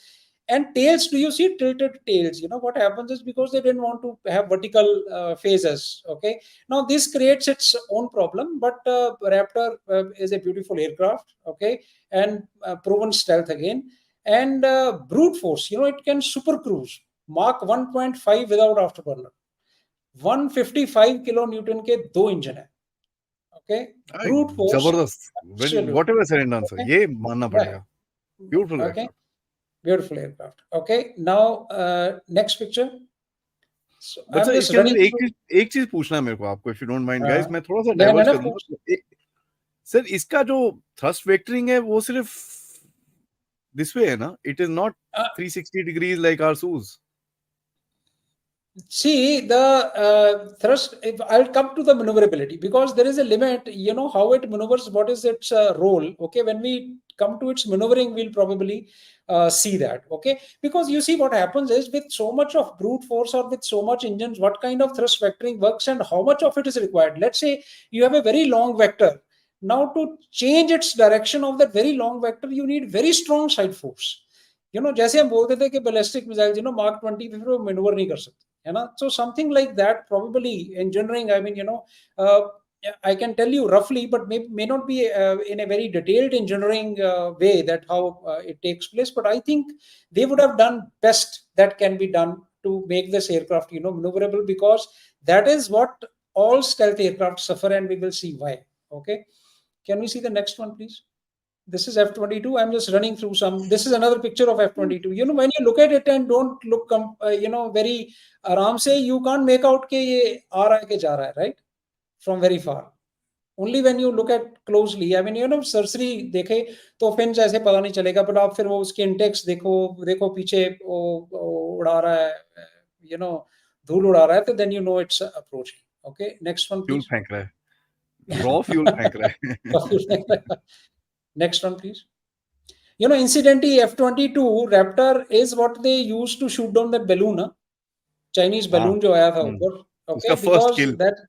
And tails, do you see tilted tails? What happens is because they didn't want to have vertical phases. Okay. Now this creates its own problem, but Raptor is a beautiful aircraft. Okay. And proven stealth again. And brute force, it can super cruise, Mach 1.5 without afterburner. 155 kilonewton के 2 engine है. Okay, brute force. जबरदस्त. Whatever said and done, sir. ये मानना पड़ेगा. Beautiful Okay, aircraft. beautiful aircraft. Okay, now next picture. So but I'm sir just इसके अंदर running एक through. चीज एक चीज पूछना है मेरे को आपको, if you don't mind guys, मैं थोड़ा सा Yeah, डाइवर्ज no, कर of course. दूंगा। सर इसका जो थ्रस्ट वेक्टरिंग है वो सिर्फ दिस वे है ना, it is not 360 degrees like our Sus. See the thrust. If I'll come to the maneuverability, because there is a limit. You know how it maneuvers. What is its role? Okay, when we come to its maneuvering, we'll probably see that. Okay, because you see what happens is with so much of brute force or with so much engines, what kind of thrust vectoring works and how much of it is required. Let's say you have a very long vector. Now to change its direction of that very long vector, you need very strong side force. जैसे हम बोलते थे कि ballistic missile mark 20 पे फिर वो manoeuvre नहीं कर सकते, है ना? So something like that, probably engineering, I mean, I can tell you roughly, but may not be in a very detailed engineering way that how it takes place. But I think they would have done best that can be done to make this aircraft, maneuverable, because that is what all stealth aircraft suffer, and we will see why. Okay, can we see the next one, please? This is F22. I'm just running through some. This is another picture of F22. When you look at it and don't look, very aram se, you can't make out ke ye aa raha hai ke ja raha hai, right? From very far. Only when you look at closely, I mean, सरसरी देखे तो फिर ऐसे पता नहीं चलेगा, but आप फिर वो उसके इंटेक्स देखो पीछे वो उड़ा रहा है, धूल उड़ा रहा है, तो then you know it's approaching. Okay, next one, fuel please. फेंक रहा है, रॉ फ्यूल फेंक रहा है। Next one, please. Incidentally, F22 Raptor is what they used to shoot down that balloon, Chinese balloon जो आया था ऊपर. Okay, उसका first because kill that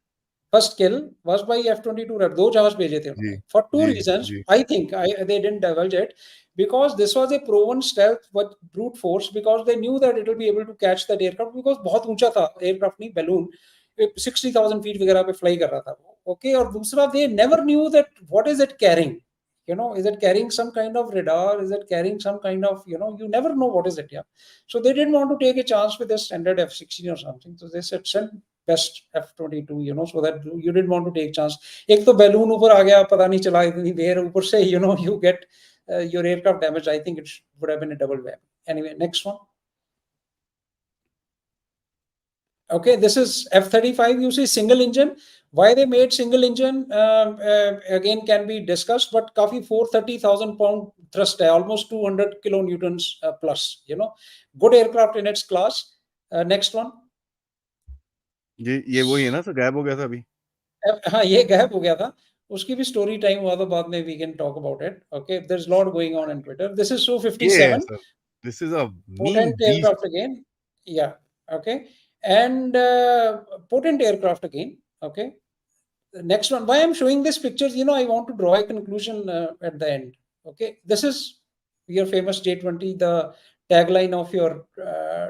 first kill was by F22 Raptor. 2 जहाज भेजे थे उन्होंने for 2 reasons. I think they didn't divulge it, because this was a proven stealth with brute force, because they knew that it will be able to catch that aircraft, because बहुत ऊंचा था aircraft नहीं, balloon 60,000 feet वगैरह पे fly कर रहा था वो. Okay, और दूसरा, they never knew that what is it carrying. Is it carrying some kind of radar? Is it carrying some kind of, you never know what is it. Yeah. So they didn't want to take a chance with a standard F-16 or something. So they said, send best F-22, so that you didn't want to take chance. एक तो balloon ऊपर आ गया, पता नहीं चला इतनी देर, ऊपर से, you get your aircraft damaged. I think it would have been a double whammy. Anyway, next one. Okay, this is F35. You see single engine. Why they made single engine again can be discussed, but काफी 430,000 pound thrust है, almost 200 kilonewtons plus. Good aircraft in its class. Next one. ये वही है ना sir, गायब हो गया था अभी। हाँ, ये गायब हो गया था, उसकी भी स्टोरी टाइम हुआ तो बाद में we can talk about it. Okay, there's a lot going on in Twitter. This is Su-57. Sir, this is a mean Potent beast. aircraft again. Yeah. Okay, and potent aircraft again. Okay. The next one. Why I'm showing this pictures? I want to draw a conclusion at the end. Okay, this is your famous J20, the tagline of your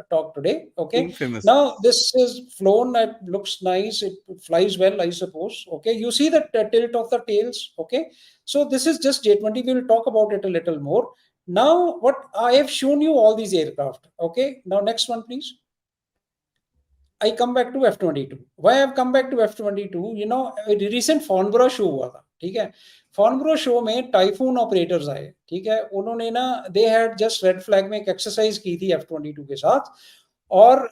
talk today. Okay, Infamous. now this is flown. It looks nice. It flies well, I suppose. Okay, you see the tilt of the tails. Okay, so this is just J20. We'll talk about it a little more. Now, what I have shown you all these aircraft. Okay, now next one, please. I come back to F22. Why I've come back to F22? Recent Farnborough show हुआ था, ठीक है? Farnborough show में Typhoon operators आए, ठीक है? उन्होंने they had just red flag में एक exercise की थी F22 के साथ, और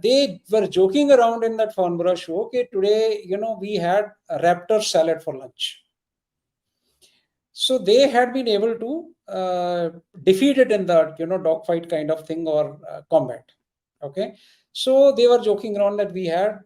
they were joking around in that Farnborough show कि today, we had a Raptor salad for lunch. So they had been able to defeat it in the dogfight kind of thing, or combat. Okay, so they were joking around that we had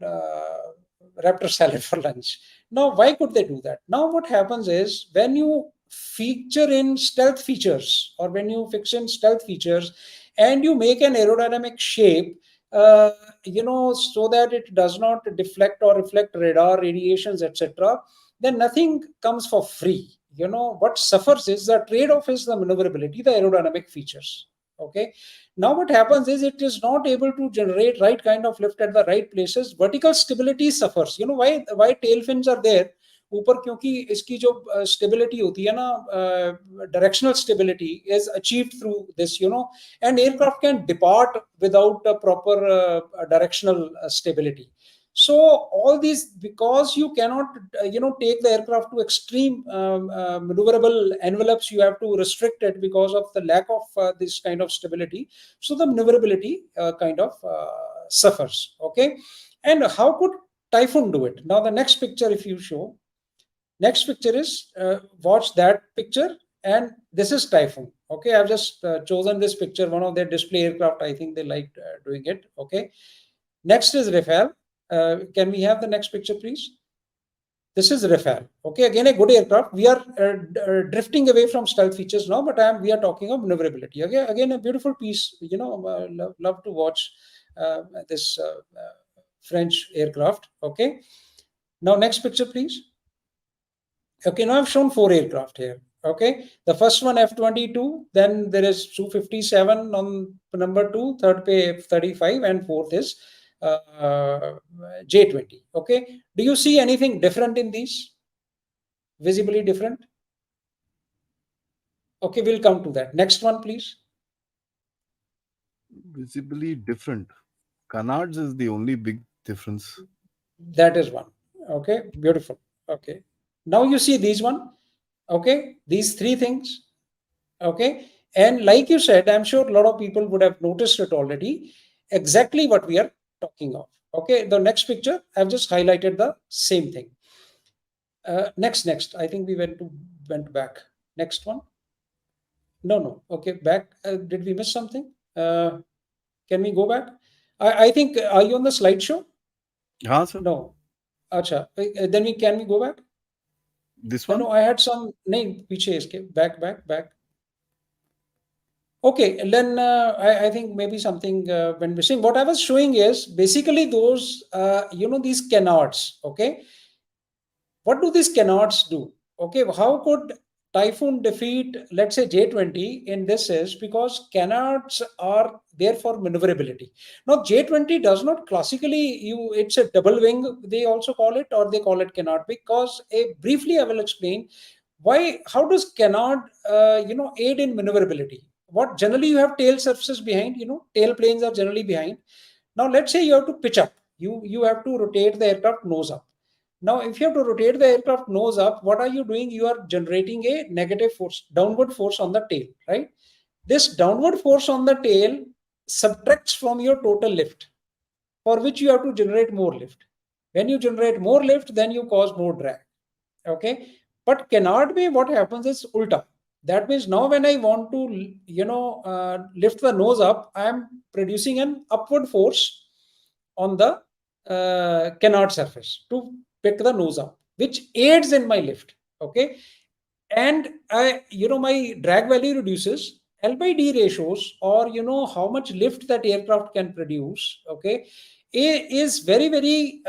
Raptor salad for lunch. Now, why could they do that? Now, what happens is when you feature in stealth features, or when you fix in stealth features, and you make an aerodynamic shape, so that it does not deflect or reflect radar radiations, etc., then nothing comes for free. What suffers is the trade-off is the maneuverability, the aerodynamic features. Okay, now what happens is it is not able to generate right kind of lift at the right places. Vertical stability suffers. Why tail fins are there ऊपर, क्योंकि इसकी जो stability होती है ना, directional stability is achieved through this, and aircraft can depart without proper directional stability. So all these, because you cannot take the aircraft to extreme maneuverable envelopes, you have to restrict it because of the lack of this kind of stability. So the maneuverability kind of suffers. Okay, and how could Typhoon do it? Now the next picture, if you show, next picture is, watch that picture, and this is Typhoon. Okay, I've just chosen this picture, one of their display aircraft. I think they liked doing it. Okay, next is Rafale. Can we have the next picture, please? This is Rafale. Okay, again a good aircraft. We are drifting away from stealth features now, but we are talking of maneuverability. Okay, again a beautiful piece. Love to watch this French aircraft. Okay, now next picture, please. Okay, now I've shown 4 aircraft here. Okay, the first one F22, then there is Su-57 on number 2, third pay F35, and fourth is J20. Okay, do you see anything different in these? Visibly different? Okay, we'll come to that. Next one, please. Visibly different. Canards is the only big difference. That is one. Okay, beautiful. Okay, now you see these one. Okay, these 3 things. Okay, and like you said, I'm sure a lot of people would have noticed it already, exactly what we are talking of. Okay, the next picture, I've just highlighted the same thing. Next, I think we went back. Next one. No. Okay, back. Did we miss something? Can we go back? I think, are you on the slideshow? हाँ sir. No. Acha. Then can we go back? This one? No, I had some. No, piche iske. Back. Okay, and then I think maybe something went missing. What I was showing is basically those, these canards. Okay, what do these canards do? Okay, how could Typhoon defeat, let's say, J20 in this? Is because canards are there for maneuverability. Now, J20 does not classically, it's a double wing, they also call it, or they call it canard, because briefly I will explain why. How does canard aid in maneuverability? What generally you have tail surfaces behind, tail planes are generally behind. Now let's say you have to pitch up, you have to rotate the aircraft nose up. Now if you have to rotate the aircraft nose up, what are you doing? You are generating a negative force, downward force on the tail, right? This downward force on the tail subtracts from your total lift, for which you have to generate more lift. When you generate more lift, then you cause more drag. Okay, but canard be, what happens is ulta. That means now when I want to lift the nose up, I am producing an upward force on the canard surface to pick the nose up, which aids in my lift. Okay, and my drag value reduces. L by D ratios, or how much lift that aircraft can produce, okay, is very, very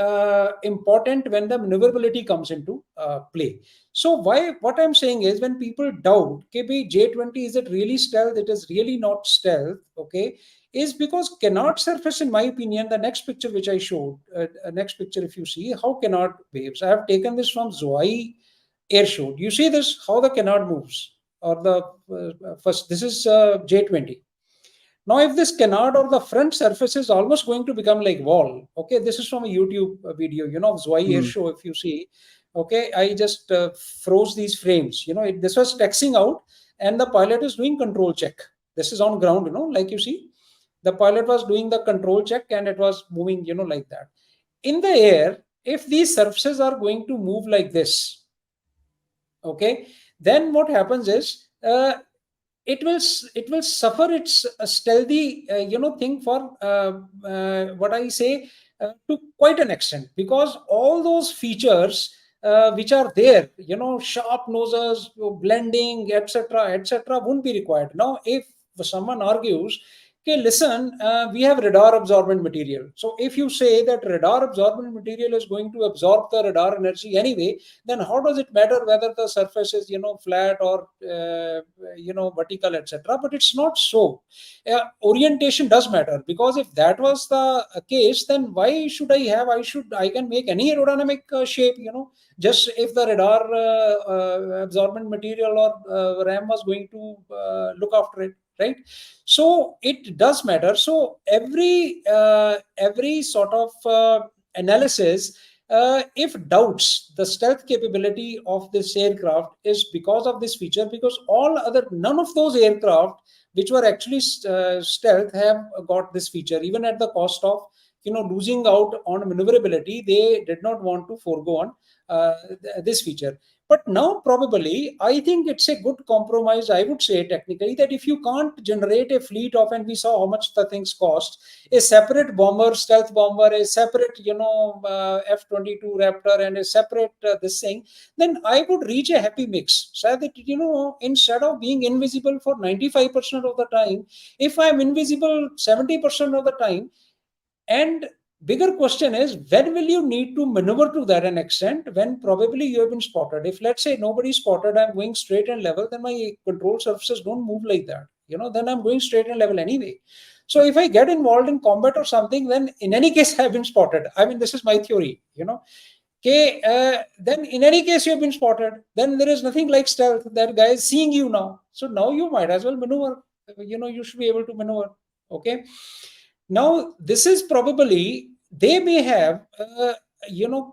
important when the maneuverability comes into play. So what I'm saying is, when people doubt, okay, J20, is it really stealth? It is really not stealth. Okay, is because canard surface, in my opinion, the next picture which I showed, next picture, if you see how canard behaves, I have taken this from Zoai air show. You see this, how the canard moves, or the first, this is J20. Now, if this canard or the front surface is almost going to become like wall, okay, this is from a YouTube video, Zwai air show, if you see, okay, I just froze these frames, this was taxing out, and the pilot is doing control check. This is on ground, like you see, the pilot was doing the control check, and it was moving, like that. In the air, if these surfaces are going to move like this, okay, then what happens is, it will suffer its stealthy thing for what I say, to quite an extent, because all those features which are there, sharp noses, blending, etc., won't be required. Now if someone argues, okay, listen, we have radar absorbent material. So if you say that radar absorbent material is going to absorb the radar energy anyway, then how does it matter whether the surface is, flat or, vertical, etc.? But it's not so. Orientation does matter, because if that was the case, then why should I can make any aerodynamic shape, just if the radar absorbent material or RAM was going to look after it, right? So it does matter. So every sort of analysis, if doubts the stealth capability of this aircraft is because of this feature, because none of those aircraft which were actually stealth have got this feature, even at the cost of losing out on maneuverability. They did not want to forego on this feature. But now probably I think it's a good compromise, I would say technically, that if you can't generate a fleet of, and we saw how much the things cost, a separate bomber, stealth bomber, a separate F22 Raptor, and a separate this thing, then I would reach a happy mix, so that instead of being invisible for 95% of the time, if I'm invisible 70% of the time. And bigger question is, when will you need to maneuver to that an extent when probably you have been spotted? If let's say nobody spotted, I'm going straight and level, then my control surfaces don't move like that. Then I'm going straight and level anyway. So if I get involved in combat or something, then in any case I've been spotted. I mean, this is my theory. Okay, then in any case you have been spotted. Then there is nothing like stealth. That guy is seeing you now. So now you might as well maneuver. You should be able to maneuver. Okay. Now, this is probably, they may have,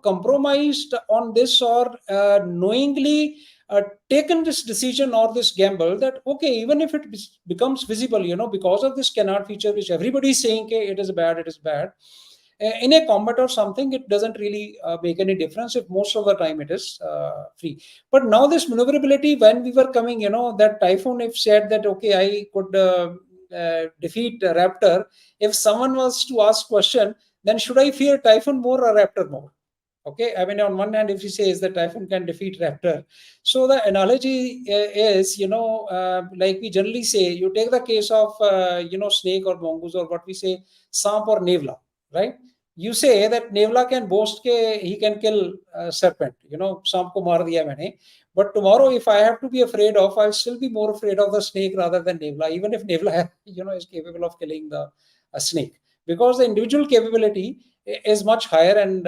compromised on this, or knowingly taken this decision or this gamble that, okay, even if it becomes visible, because of this Canard feature, which everybody is saying, okay, it is bad, in a combat or something, it doesn't really make any difference if most of the time it is free. But now this maneuverability, when we were coming, that Typhoon, if said that, okay, I could defeat Raptor, if someone was to ask question, then should I fear Typhoon more or Raptor more? Okay, I mean, on one hand, if you say is that Typhoon can defeat Raptor, so the analogy is, like we generally say, you take the case of, snake or mongoose, or what we say, Samp or Nevla, right? You say that Nevla can boast he can kill serpent, Samp ko maar diya maine. But tomorrow, if I have to be afraid of, I'll still be more afraid of the snake rather than Nevla, even if Nevla, is capable of killing a snake, because the individual capability is much higher and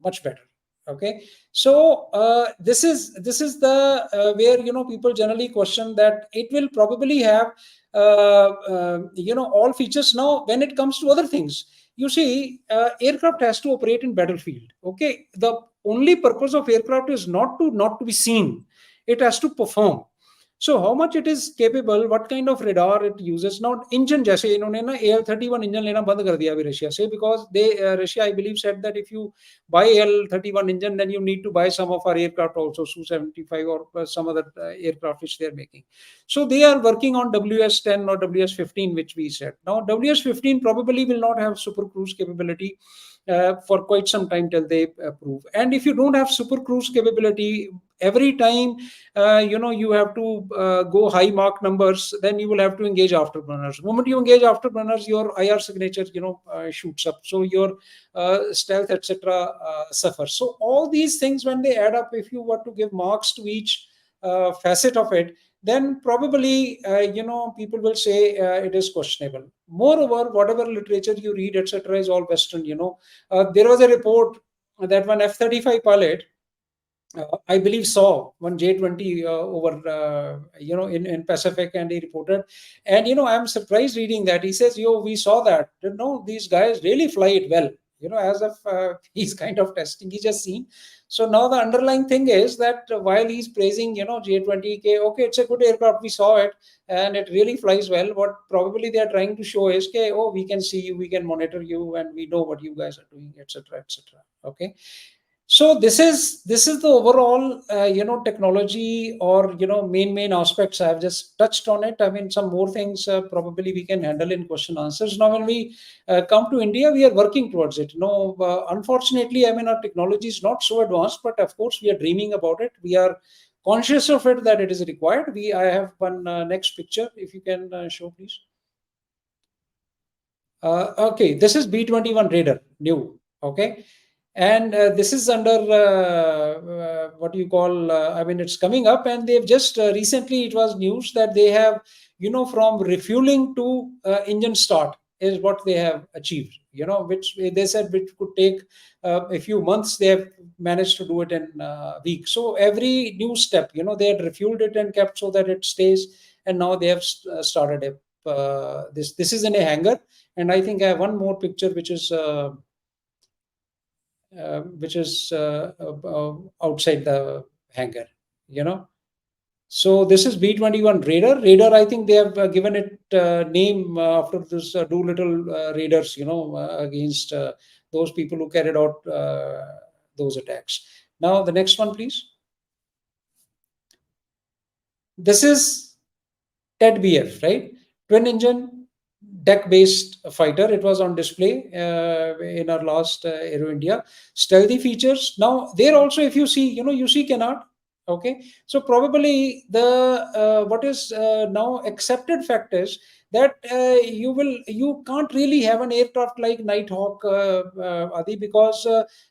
much better. Okay, so this is the where people generally question that it will probably have all features. Now, when it comes to other things, you see, aircraft has to operate in battlefield. Okay, the only purpose of aircraft is not to be seen; it has to perform. So how much it is capable, what kind of radar it uses. Now, engine, जैसे इन्होंने ना AL-31 engine लेना बंद कर दिया अभी Russia से, because Russia, I believe, said that if you buy AL-31 engine, then you need to buy some of our aircraft also, Su-75 or some other aircraft which they are making. So they are working on WS-10 or WS-15, which we said. Now, WS-15 probably will not have super cruise capability for quite some time till they prove. And if you don't have super cruise capability, every time you have to go high Mach numbers, then you will have to engage afterburners. The moment you engage afterburners, your IR signature shoots up, so your stealth, etc., suffers. So all these things, when they add up, if you were to give marks to each facet of it, then probably people will say it is questionable. Moreover, whatever literature you read, etc., is all Western. There was a report that one F-35 pilot, I believe, saw one J20 over in Pacific, and he reported. And I'm surprised reading that. He says, we saw that. These guys really fly it well. As if he's kind of testing, he's just seen. So now the underlying thing is that while he's praising, J20, okay, it's a good aircraft, we saw it, and it really flies well. What probably they are trying to show is, we can see you, we can monitor you, and we know what you guys are doing, etc., etc. Okay. So this is the overall technology, or main aspects. I've just touched on it. I mean, some more things probably we can handle in question answers. Now, when we come to India, we are working towards it. Unfortunately, I mean, our technology is not so advanced, but of course we are dreaming about it. We are conscious of it, that it is required. I have one next picture, if you can show, please. Okay, this is B21 Raider, new. Okay. And this is under what you call, I mean, it's coming up, and they've just recently, it was news that they have, from refueling to engine start is what they have achieved, which they said which could take a few months. They have managed to do it in a week. So every new step, they had refueled it and kept so that it stays, and now they have started it. this is in a hangar, and I think I have one more picture which is outside the hangar. So this is B21 Raider. Raider, I think they have given it name after this Doolittle raiders, against those people who carried out those attacks. Now the next one, please. This is TED-BF, right? Twin engine deck-based fighter. It was on display in our last Aero India. Stealthy features. Now there also, if you see, you see Canard. Okay, so probably the what is now accepted fact is that you can't really have an aircraft like Nighthawk, Adi, because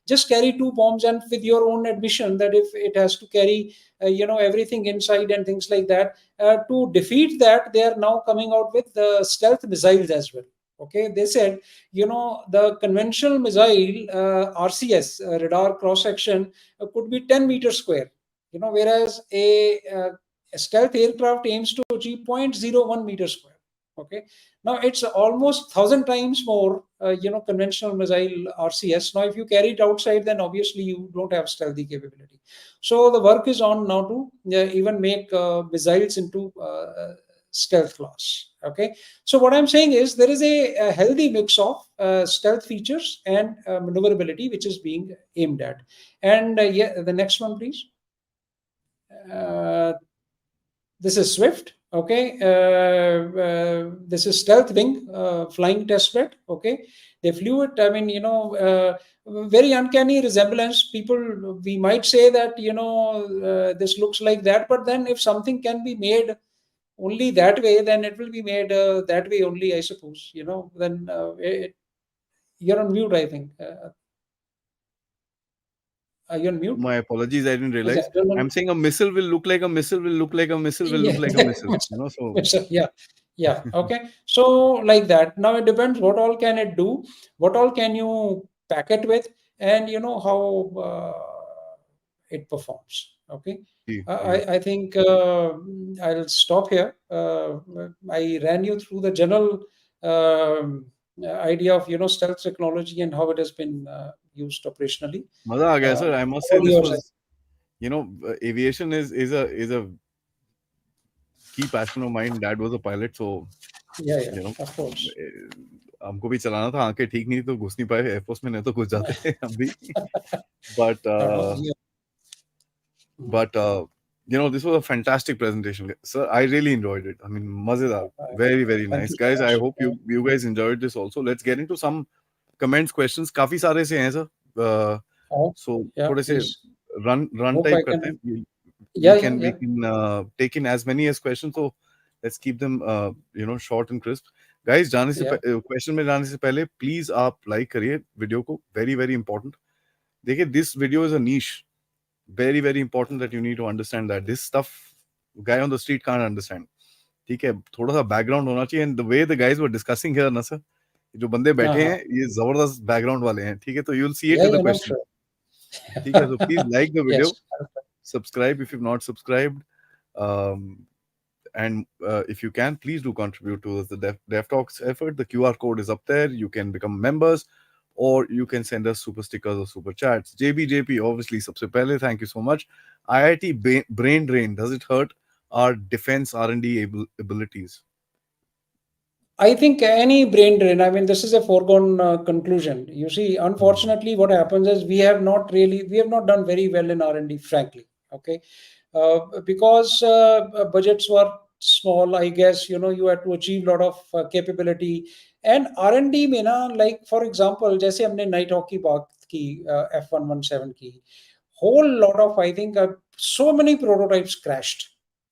just carry 2 bombs, and with your own admission that if it has to carry everything inside and things like that, to defeat that, they are now coming out with the stealth missiles as well. Okay, they said the conventional missile RCS, radar cross section, could be 10 meters square. Whereas a stealth aircraft aims to achieve 0.01 meters square. Okay, now it's almost 1,000 times more, conventional missile RCS. Now, if you carry it outside, then obviously you don't have stealthy capability. So the work is on now to even make missiles into stealth class. Okay, so what I'm saying is there is a healthy mix of stealth features and maneuverability which is being aimed at. And the next one, please. This is Swift. Okay, this is stealth wing flying test bed. Okay, they flew it. I mean, very uncanny resemblance. People, we might say that this looks like that, but then if something can be made only that way, then it will be made that way only, I suppose. Then you're on mute, I think. Are you on mute? My apologies, I didn't realize. I'm saying a missile will look like a missile will look like a missile will look like a missile. So yeah. Okay. So like that. Now it depends what all can it do, what all can you pack it with, and how it performs. Okay. I think I'll stop here. I ran you through the general idea of stealth technology and how it has been used operationally. Maza aa gaya, sir. I must say this was, aviation is a key passion of mine. Dad was a pilot, so of course. हमको भी चलाना था. आंखें ठीक नहीं तो घुस नहीं पाए एयरफोर्स में, नहीं तो घुस जाते हम भी. But this was a fantastic presentation, sir. I really enjoyed it. I mean, mazedar, very very nice, guys. I hope you guys enjoyed this also. Let's get into some comments, questions. काफी सारे से हैं, sir. So थोड़े से run type करते हैं. We can take in as many as questions. So let's keep them short and crisp. Guys, जाने से question में जाने से पहले please आप like करिए वीडियो को. Very very important. देखिए, this video is a niche. Very very important that you need to understand that this stuff guy on the street can't understand. ठीक है, थोड़ा सा background होना चाहिए. And the way the guys were discussing here, ना sir, जो बंदे बैठे हैं ये जबरदस्त background वाले हैं. ठीक है, तो you'll see it in the question. ठीक है, so please like the video, subscribe if you've not subscribed, and if you can, please do contribute to the Dev Talks effort. The QR code is up there. You can become members, or you can send us super stickers or super chats. JP, obviously, sabse pehle, thank you so much. IIT brain drain, does it hurt our defense R&D abilities? I think any brain drain, I mean, this is a foregone conclusion. You see, unfortunately, what happens is we have not done very well in R&D, frankly. Okay, because budgets were small, I guess. You had to achieve a lot of capability. And R&D में ना, like for example, जैसे हमने Nighthawk की बात की, F117 की, whole lot of, I think, so many prototypes crashed.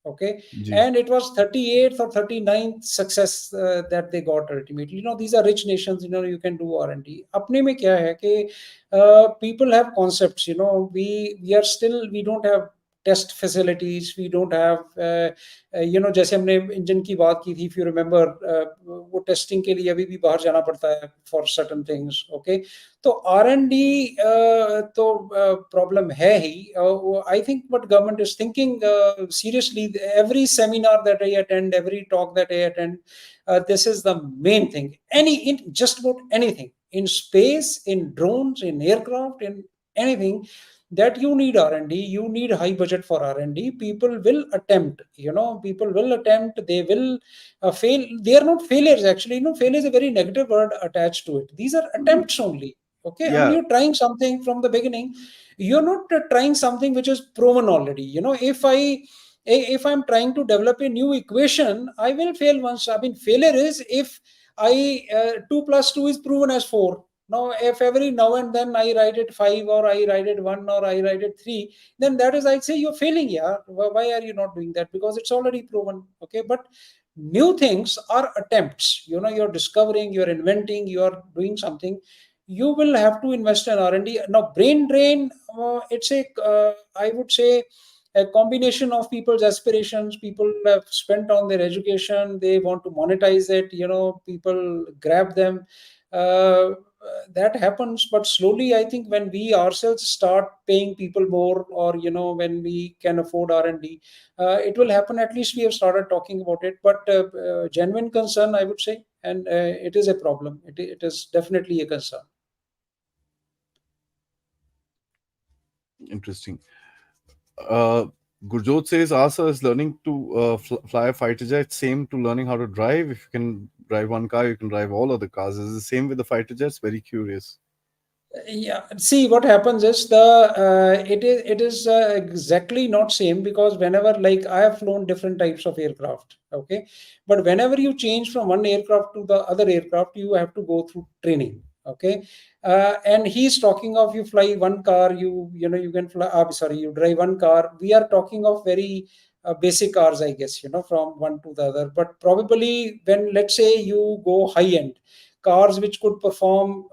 Okay, and it was 38th or 39th success that they got ultimately. These are rich nations. You can do R&D. अपने में क्या है कि people have concepts. We don't have test facilities, we don't have जैसे हमने engine की बात की थी, if you remember, वो टेस्टिंग के लिए अभी भी बाहर जाना पड़ता है for certain things. Okay, तो R&D तो प्रॉब्लम है ही. I think what government is thinking seriously, every seminar that I attend, every talk that I attend, this is the main thing. In just about anything in space, in drones, in aircraft, in anything that you need R&D, you need high budget for R&D. People will attempt, people will attempt, they will fail. They are not failures actually. Fail is a very negative word attached to it. These are attempts only. Okay, I mean, Yeah. you're trying something from the beginning. You're not trying something which is proven already. If I'm trying to develop a new equation, I will fail once. I mean, failure is if 2 plus 2 is proven as 4. Now, if every now and then I write it 5, or I write it 1, or I write it 3, then that is, I'd say, you're failing. Yeah, why are you not doing that? Because it's already proven. Okay, but new things are attempts. You're discovering, you're inventing, you're doing something. You will have to invest in R&D. Now, brain drain, it's I would say, a combination of people's aspirations. People have spent on their education, they want to monetize it, people grab them. That happens, but slowly, I think, when we ourselves start paying people more, or when we can afford R&D, it will happen. At least we have started talking about it. But genuine concern, I would say, and it is a problem. It is definitely a concern. Interesting. Gurjot says, Asa is learning to fly a fighter jet. Same to learning how to drive. If you can drive one car, you can drive all other cars. Is it the same with the fighter jets? Very curious. Yeah, see, what happens is it is exactly not same, because whenever, like, I have flown different types of aircraft. Okay, but whenever you change from one aircraft to the other aircraft, you have to go through training. Okay, and he's talking of, you fly one car, you can fly. Sorry, you drive one car. We are talking of very basic cars, I guess, from one to the other. But probably when, let's say, you go high end cars which could perform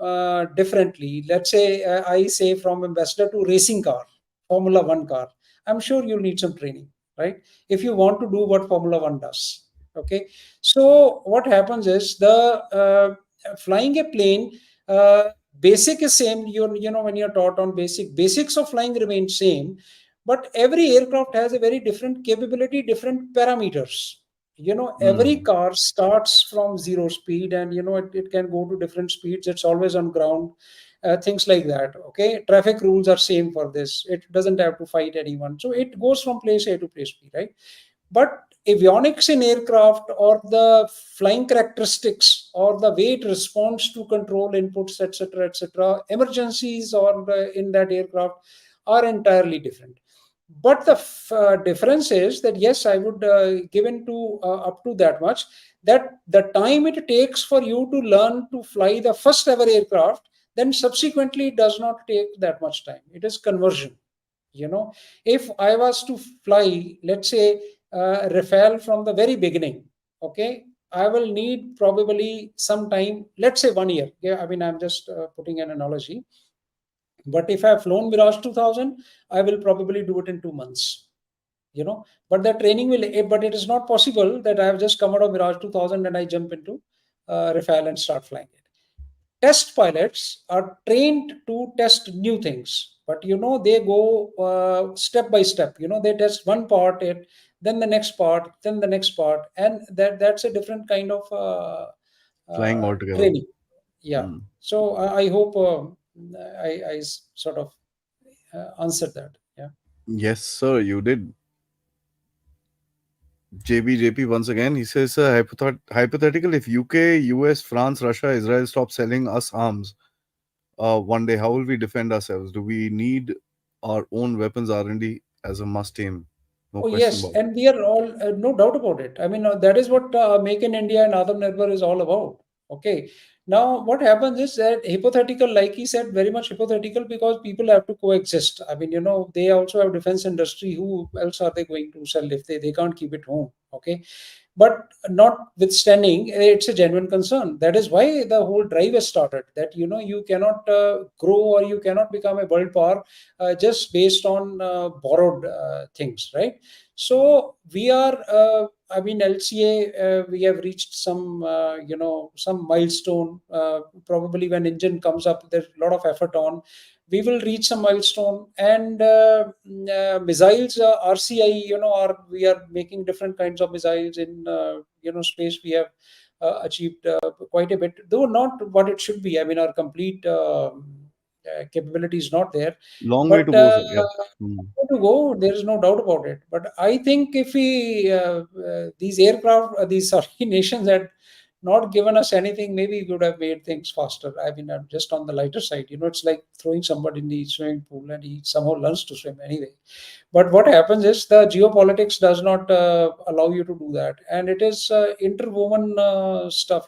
differently. Let's say, I say, from ambassador to racing car, Formula One car. I'm sure you'll need some training, right? If you want to do what Formula One does. Okay. So what happens is, the flying a plane, basic is same. When you're taught on basics of flying remain same, but every aircraft has a very different capability, different parameters. Every car starts from zero speed, and it can go to different speeds. It's always on ground, things like that. Okay, traffic rules are same for this. It doesn't have to fight anyone, so it goes from place A to place B, right? But avionics in aircraft, or the flying characteristics, or the way it responds to control inputs, etc., emergencies, or in that aircraft, are entirely different. But the difference is that, yes, I would give into up to that much, that the time it takes for you to learn to fly the first ever aircraft, then subsequently does not take that much time. It is conversion. If I was to fly, let's say, Rafale from the very beginning, okay, I will need probably some time, let's say 1 year. Yeah, I mean, I'm just putting an analogy. But if I have flown Mirage 2000, I will probably do it in 2 months. But the training but it is not possible that I have just come out of Mirage 2000 and I jump into Rafale and start flying it. Test pilots are trained to test new things, but they go step by step. They test one part, then the next part, then the next part, and that's a different kind of Flying altogether. training. Yeah. So I hope I sort of answered that. Yeah. Yes, sir, you did. JP once again, he says, hypothetical, if UK, US, France, Russia, Israel stop selling us arms one day, how will we defend ourselves? Do we need our own weapons R&D as a must aim? No Oh, question yes, about it. and we are all, no doubt about it. I mean, that is what Make in India and Atmanirbhar is all about. Okay, Now, what happens is that hypothetical, like he said, very much hypothetical because people have to coexist. I mean, they also have defense industry. Who else are they going to sell if they can't keep it home? Okay. But notwithstanding, it's a genuine concern. That is why the whole drive has started. That you cannot grow or you cannot become a world power just based on borrowed things, right? So we are. I mean, LCA. We have reached some milestone. Probably when engine comes up, there's a lot of effort on. We will reach some milestone, and missiles, RCI, we are making different kinds of missiles in space. We have achieved quite a bit, though not what it should be. I mean, our complete capability is not there, Long way but to go, sir. Yeah. Hmm. to go. There is no doubt about it. But I think if we these aircraft, these sorry, nations had not given us anything, maybe we would have made things faster. I mean, I'm just on the lighter side. It's like throwing somebody in the swimming pool and he somehow learns to swim anyway. But what happens is the geopolitics does not allow you to do that, and it is interwoven stuff.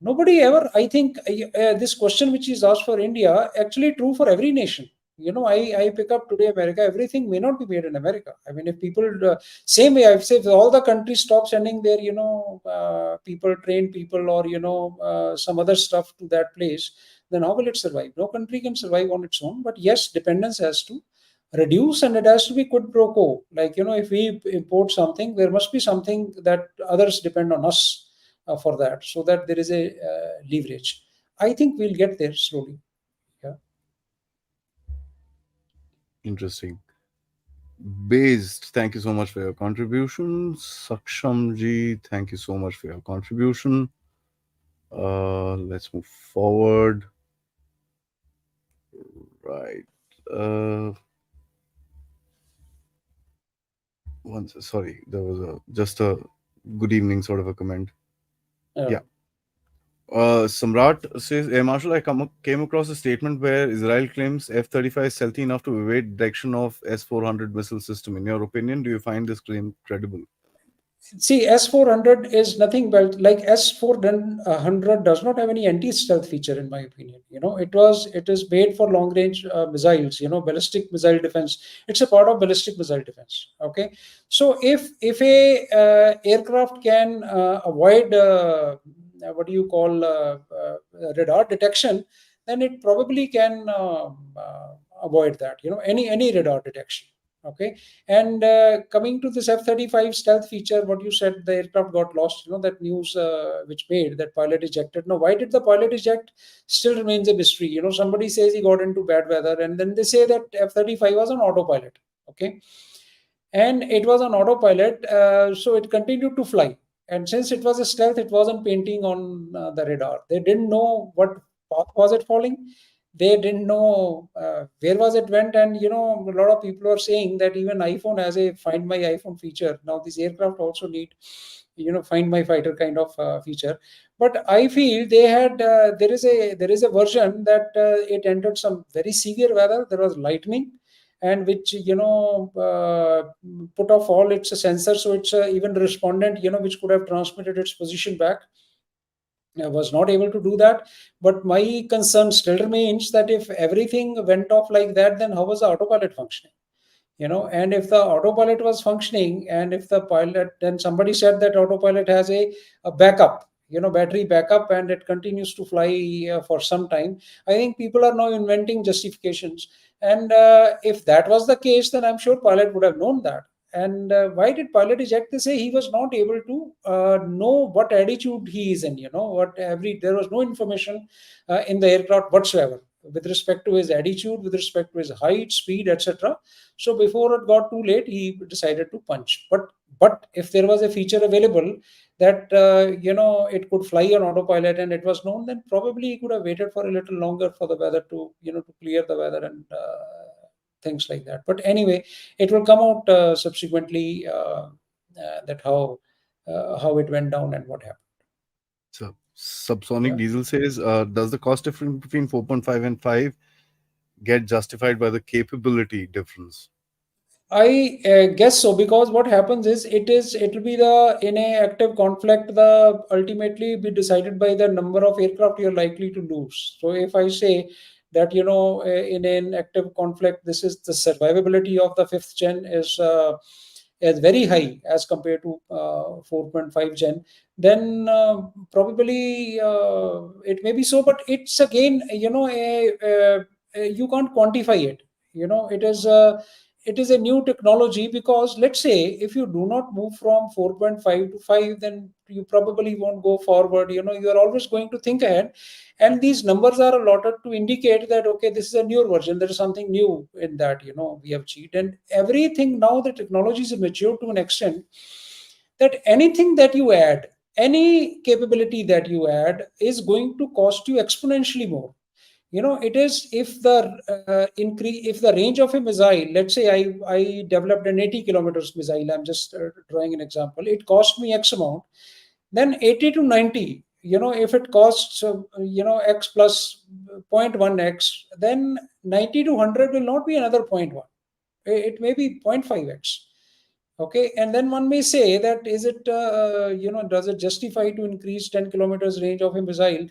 Nobody ever. I think this question which is asked for India actually true for every nation. I pick up today America. Everything may not be made in America. I mean, if people same way I've said, if all the countries stop sending their people, train people, or some other stuff to that place, then how will it survive? No country can survive on its own. But yes, dependence has to reduce, and it has to be quid pro quo. Like, if we import something, there must be something that others depend on us for that, so that there is a leverage. I think we'll get there slowly. Yeah. Interesting. Based, thank you so much for your contribution. Sakshamji, thank you so much for your contribution. Let's move forward. Right. Once, sorry, there was just a good evening sort of a comment. Yeah. Samrat says, Air Marshal, came across a statement where Israel claims F-35 is stealthy enough to evade detection of S-400 missile system. In your opinion, do you find this claim credible? See, S-400 is nothing but like S-400 does not have any anti-stealth feature, in my opinion. It is made for long-range missiles. Ballistic missile defense. It's a part of ballistic missile defense. Okay, so if a aircraft can avoid what do you call radar detection, then it probably can avoid that. Any radar detection. Okay, and coming to this F-35 stealth feature, what you said, the aircraft got lost. That news which made that pilot ejected. Now, why did the pilot eject? Still remains a mystery. Somebody says he got into bad weather, and then they say that F-35 was on autopilot. Okay, and it was on autopilot, so it continued to fly. And since it was a stealth, it wasn't painting on the radar. They didn't know what path was it falling. They didn't know where was it went. And a lot of people are saying that even iPhone has a Find My iPhone feature. Now these aircraft also need Find My Fighter kind of feature. But I feel they had there is a version that it entered some very severe weather. There was lightning, and which put off all its sensors, so it's even respondent which could have transmitted its position back, was not able to do that. But my concern still remains that if everything went off like that, then how was the autopilot functioning? And if the autopilot was functioning, and if the pilot, then somebody said that autopilot has a backup, battery backup, and it continues to fly for some time. I think people are now inventing justifications. And if that was the case, then I'm sure pilot would have known that. And why did pilot eject? They say he was not able to know what attitude he is in. There was no information in the aircraft whatsoever with respect to his attitude, with respect to his height, speed, etc. So before it got too late, he decided to punch. But if there was a feature available that it could fly on autopilot and it was known, then probably he could have waited for a little longer for the weather to to clear the weather and things like that. But anyway, it will come out subsequently that how it went down and what happened. So, Subsonic Yeah. Diesel says, does the cost difference between 4.5 and 5 get justified by the capability difference? I guess so, because what happens is it'll be the in a active conflict, the ultimately be decided by the number of aircraft you're likely to lose. So if I say that in an active conflict, this is the survivability of the fifth gen is very high as compared to 4.5 gen, then probably it may be so, but it's again you can't quantify it. It is a new technology, because let's say if you do not move from 4.5 to 5, then you probably won't go forward. You are always going to think ahead, and these numbers are allotted to indicate that, okay, this is a newer version, there is something new in that we have achieved. And everything now, the technology is mature to an extent that anything that you add, any capability that you add, is going to cost you exponentially more. It is, if the if the range of a missile, let's say I developed an 80 kilometers missile, I'm just drawing an example, it cost me X amount, then 80 to 90, if it costs X plus 0.1x, then 90 to 100 will not be another 0.1, it may be 0.5x. Okay, and then one may say that, is it does it justify to increase 10 kilometers range of a missile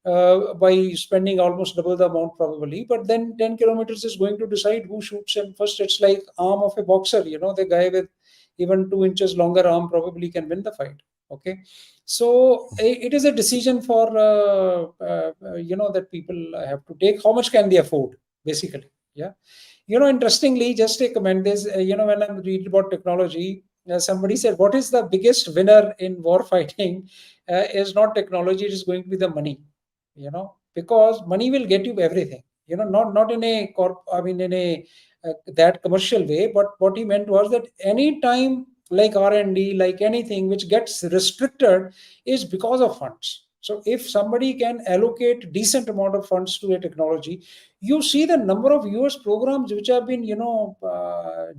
by spending almost double the amount probably? But then 10 kilometers is going to decide who shoots him first. It's like arm of a boxer, the guy with even 2 inches longer arm probably can win the fight. Okay, so it is a decision for that people have to take. How much can they afford, basically? Yeah. Interestingly, just a comment, this, when I'm reading about technology, somebody said, what is the biggest winner in war fighting? Is not technology, it is going to be the money, because money will get you everything, not in a in a that commercial way, but what he meant was that any time, like R&D, like anything which gets restricted, is because of funds. So if somebody can allocate decent amount of funds to a technology, you see the number of US programs which have been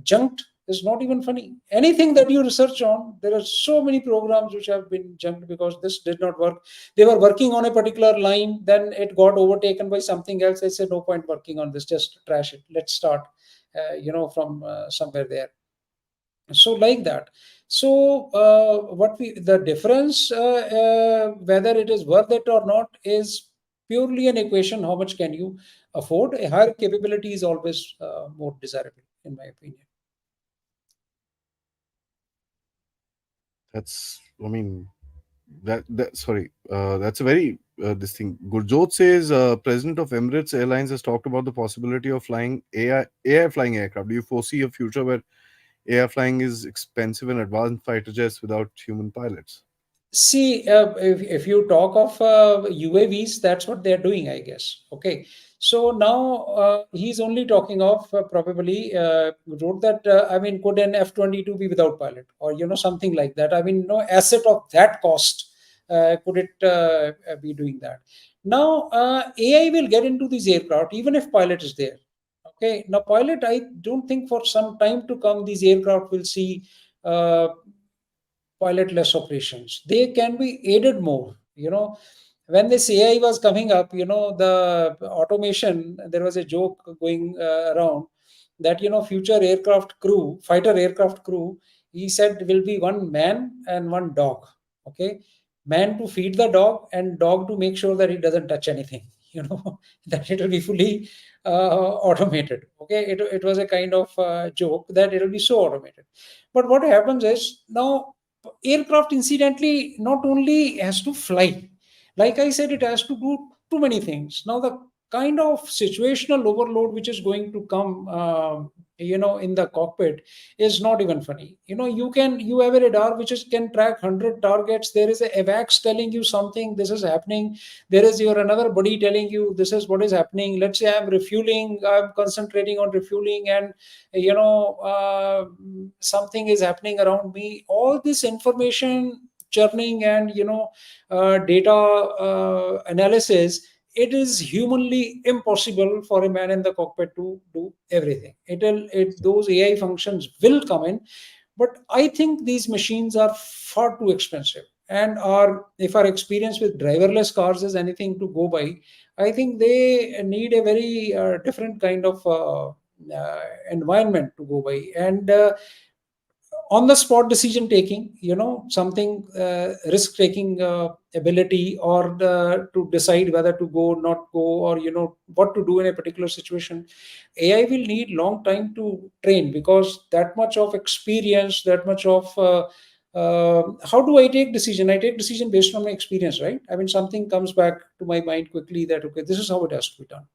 junked is not even funny. Anything that you research on, there are so many programs which have been junked because this did not work. They were working on a particular line, then it got overtaken by something else. They said, no point working on this, just trash it, let's start from somewhere there. So like that. So what we the difference, whether it is worth it or not, is purely an equation. How much can you afford? A higher capability is always more desirable, in my opinion. That's, I mean, sorry, that's a very this thing. Gurjot says, President of Emirates Airlines has talked about the possibility of flying AI flying aircraft. Do you foresee a future where AI flying is expensive and advanced fighter jets without human pilots? See, if you talk of UAVs, that's what they're doing, I guess. Okay. So now he's only talking of probably wrote that, could an F-22 be without pilot, or, something like that? No asset of that cost, could it be doing that? Now, AI will get into these aircraft, even if pilot is there. Okay. Now, pilot, I don't think for some time to come, these aircraft will see uh, pilotless operations. They can be aided more. When this AI was coming up, the automation, there was a joke going around that, future aircraft crew, fighter aircraft crew, he said will be one man and one dog. Okay. Man to feed the dog, and dog to make sure that he doesn't touch anything, that it will be fully automated. Okay. It was a kind of joke that it will be so automated. But what happens is now, aircraft incidentally not only has to fly, like I said, it has to do too many things. Now the kind of situational overload which is going to come in the cockpit is not even funny. You have a radar which can track 100 targets. There is a AVAX telling you something, this is happening. There is your another buddy telling you this is what is happening. Let's say I'm refueling, I'm concentrating on refueling, and something is happening around me. All this information churning and data analysis, it is humanly impossible for a man in the cockpit to do everything. Those AI functions will come in, but I think these machines are far too expensive, and are if our experience with driverless cars is anything to go by, I think they need a very different kind of environment to go by. And on the spot decision taking, something risk taking ability, or to decide whether to go, not go, or what to do in a particular situation. AI will need long time to train, because that much of experience, that much of how do I take decision? I take decision based on my experience, right? I mean, something comes back to my mind quickly that, okay, this is how it has to be done.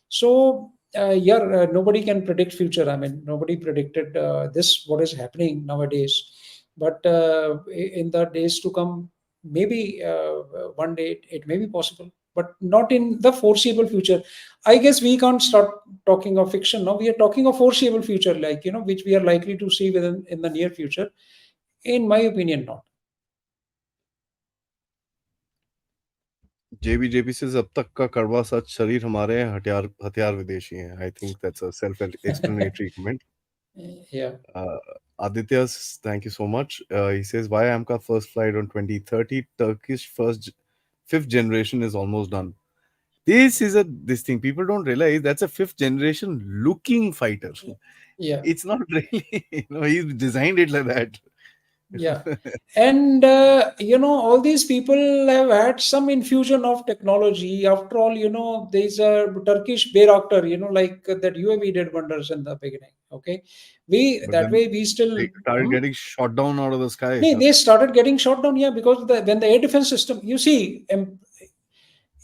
So nobody can predict future. I mean, nobody predicted this, what is happening nowadays. But in the days to come, maybe one day it may be possible, but not in the foreseeable future. I guess we can't start talking of fiction now. We are talking of foreseeable future, like, which we are likely to see within in the near future. In my opinion, not. JB says अब तक का कड़वा सच शरीर हमारे हैं, हथियार हथियार विदेशी हैं. I think that's a self-explanatory comment. Yeah. Aditya, thank you so much. He says, why AMCA first flight on 2030? Turkish fifth generation is almost done. This thing. People don't realize that's a fifth generation looking fighter. Yeah. It's not really, he's designed it like that. Yeah. And all these people have had some infusion of technology. After all, there's a Turkish Bayraktar, like that UAV did wonders in the beginning. Okay, But that then way we still they started getting shot down out of the sky. they started getting shot down. Yeah, because when the air defense system, you see,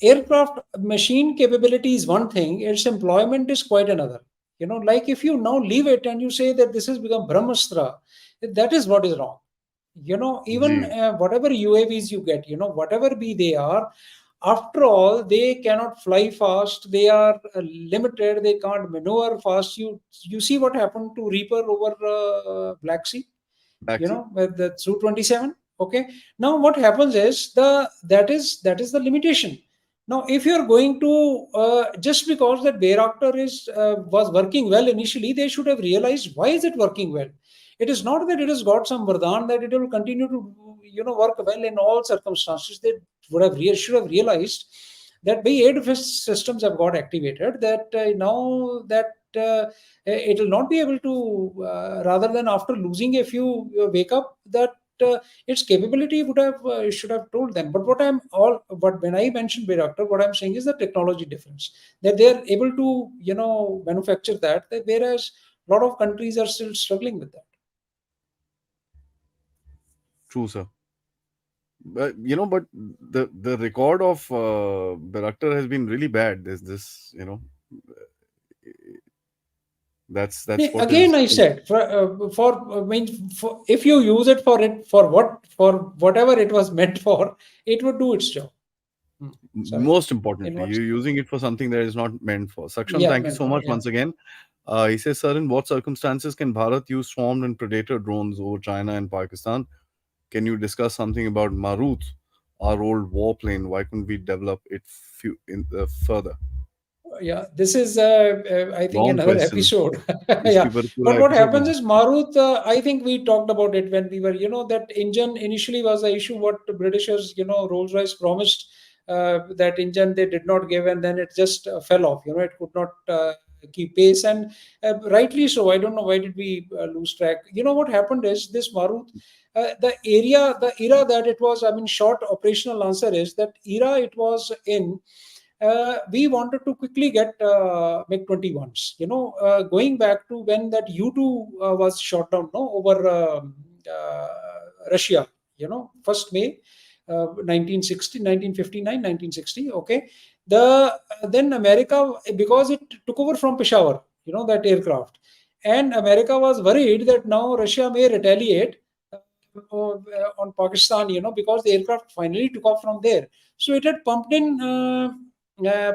aircraft machine capability is one thing, its employment is quite another. Like if you now leave it and you say that this has become Brahmastra, that is what is wrong. Even whatever UAVs you get, whatever be they are, after all, they cannot fly fast. They are limited. They can't maneuver fast. You see what happened to Reaper over Black Sea, with the Su-27. Okay. Now what happens is that is the limitation. Now, if you're going to just because that Bayraktar was working well initially, they should have realized why is it working well. It is not that it has got some vardhan that it will continue to work well in all circumstances. They should have realized that by air defense systems have got activated, that now that it will not be able to rather than after losing a few wake up that its capability would have should have told them. But but when I mentioned Bayraktar, what I'm saying is the technology difference, that they are able to manufacture that, whereas a lot of countries are still struggling with that. True, sir. But but the record of Bayraktar has been really bad. There's this, that's what again I said if you use it for whatever it was meant for, it would do its job. Most importantly, you're using it for something that is not meant for. Saksham, thank you so much once again. He says, sir, in what circumstances can Bharat use swarmed and predator drones over China and Pakistan? Can you discuss something about Marut, our old warplane? Why couldn't we develop it further? Yeah, this is I think Long another question. episode. Yeah, but what happens is Marut, I think we talked about it when we were, that engine initially was the issue. What the Britishers, Rolls-Royce promised, that engine they did not give, and then it just fell off. It could not keep pace, and rightly so. I don't know why did we lose track. What happened is this Marut, the era that it was. I mean, short operational answer is that era it was in. We wanted to quickly get MiG-21s. Going back to when that U2 was shot down, over Russia. 1st May 1960, 1959, 1960. Okay, then America, because it took over from Peshawar, that aircraft, and America was worried that now Russia may retaliate on Pakistan, because the aircraft finally took off from there. So it had pumped in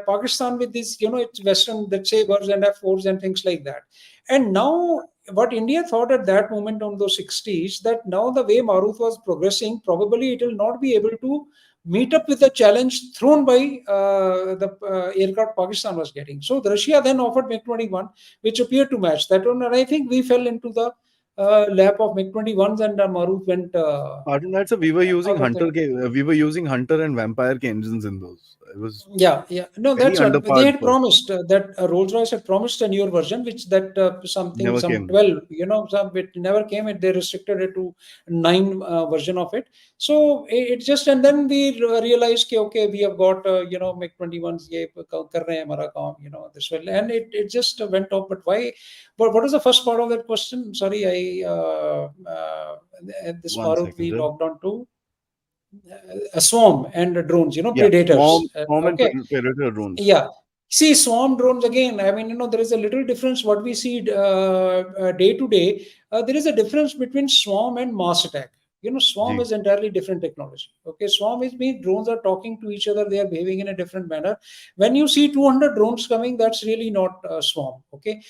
Pakistan with this, its Western, let's say, Sabres and F4s and things like that. And now, what India thought at that moment on those 60s, that now the way Marut was progressing, probably it will not be able to meet up with the challenge thrown by the aircraft Pakistan was getting. So Russia then offered MiG-21, which appeared to match that one. And I think we fell into the lap of MiG-21s, and Marut went. Pardon that, sir. We were using Hunter and Vampire engines in those. It was Yeah. No, very that's what they underpowered had for promised. That Rolls-Royce had promised a newer version, which that never some came. 12, it never came. They restricted it to 9 version of it. So it just, and then we realized, कि, okay, we have got MiG-21s, ये कर रहे हैं हमारा काम, this will, and it just went off. But why? But what is the first part of that question? Sorry, this One Marut second, we sir. logged on to a swarm and drones, Yeah, predators. swarm and Okay. predator drones. Yeah. See, swarm drones again. I mean, there is a little difference what we see day to day. There is a difference between swarm and mass attack. Swarm G. is entirely different technology. Okay, swarm is means drones are talking to each other. They are behaving in a different manner. When you see 200 drones coming, that's really not swarm. Okay,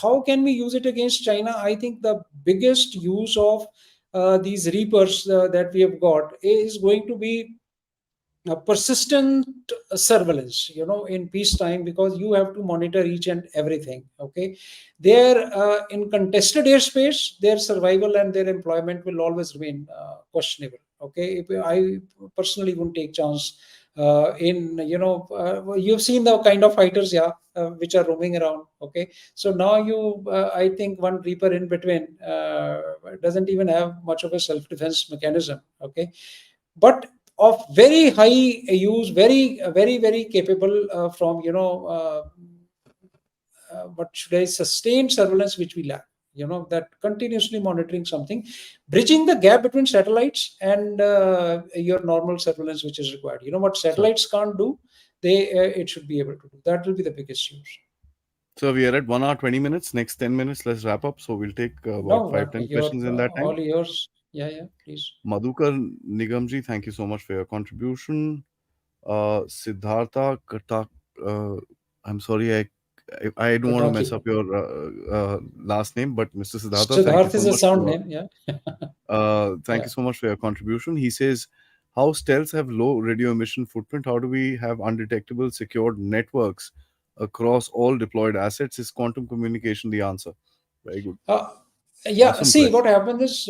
how can we use it against China? I think the biggest use of these reapers that we have got is going to be persistent surveillance in peacetime, because you have to monitor each and everything. Okay, their in contested airspace, their survival and their employment will always remain questionable. Okay, I personally wouldn't take chance in you've seen the kind of fighters, yeah, which are roaming around. Okay, so now I think one reaper in between doesn't even have much of a self-defense mechanism. Okay, but of very high use, very capable from what should I, sustained surveillance, which we lack. That continuously monitoring something, bridging the gap between satellites and your normal surveillance, which is required. What So, satellites can't do, they it should be able to do. That will be the biggest use. so we are at 1 hour 20 minutes. Next 10 minutes, let's wrap up. So we'll take about No, 5-10 you're questions in that time. all yours. Yeah, please. Madhukar Nigamji, thank you so much for your contribution. Siddhartha Katak, uh, I'm sorry, I don't want to mess Kataki. up your last name, but Mr. Siddhartha, thank you Siddharth so is a much sound for name. Yeah. thank Yeah. you so much for your contribution. He says, how stealths have low radio emission footprint? How do we have undetectable secured networks across all deployed assets? Is quantum communication the answer? Very good. Uh, yeah, Awesome see what question. happens is,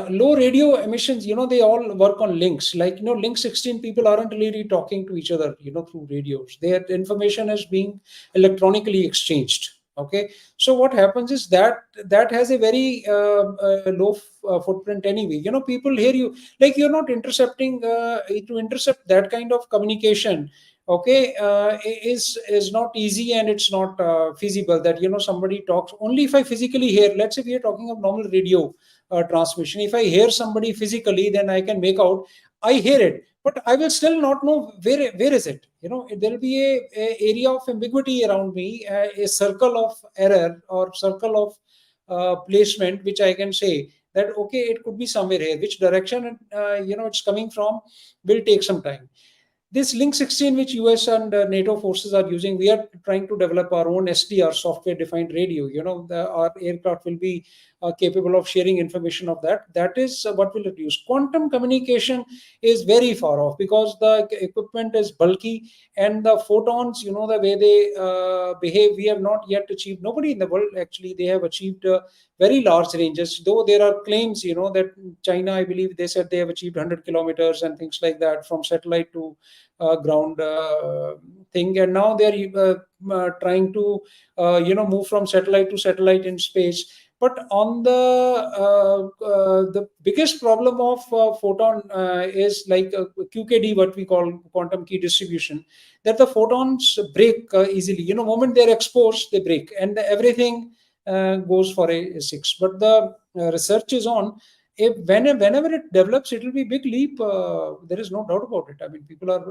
low radio emissions, they all work on links. Like, link 16 people aren't really talking to each other, through radios. Their information is being electronically exchanged. Okay. So what happens is that has a very low footprint anyway. People hear you, like you're not intercepting, to intercept that kind of communication. Okay, is not easy, and it's not feasible that somebody talks. Only if I physically hear, let's say we are talking of normal radio transmission, if I hear somebody physically, then I can make out, I hear it, but I will still not know where is it. There will be a area of ambiguity around me, a circle of error or circle of placement, which I can say that okay, it could be somewhere here. Which direction it's coming from will take some time. This Link 16, which US and NATO forces are using, we are trying to develop our own SDR, software defined radio. Our aircraft will be capable of sharing information of that. That is what will reduce. Quantum communication is very far off because the equipment is bulky, and the photons, the way they behave, we have not yet achieved. Nobody in the world actually, they have achieved very large ranges. Though there are claims, that China, I believe, they said they have achieved 100 kilometers and things like that from satellite to ground thing, and now they're trying to move from satellite to satellite in space. But on the biggest problem of photon is like QKD, what we call quantum key distribution, that the photons break easily. Moment they're exposed, they break, and everything goes for a 6. But the research is on. Whenever it develops, it will be big leap. There is no doubt about it. I mean, people are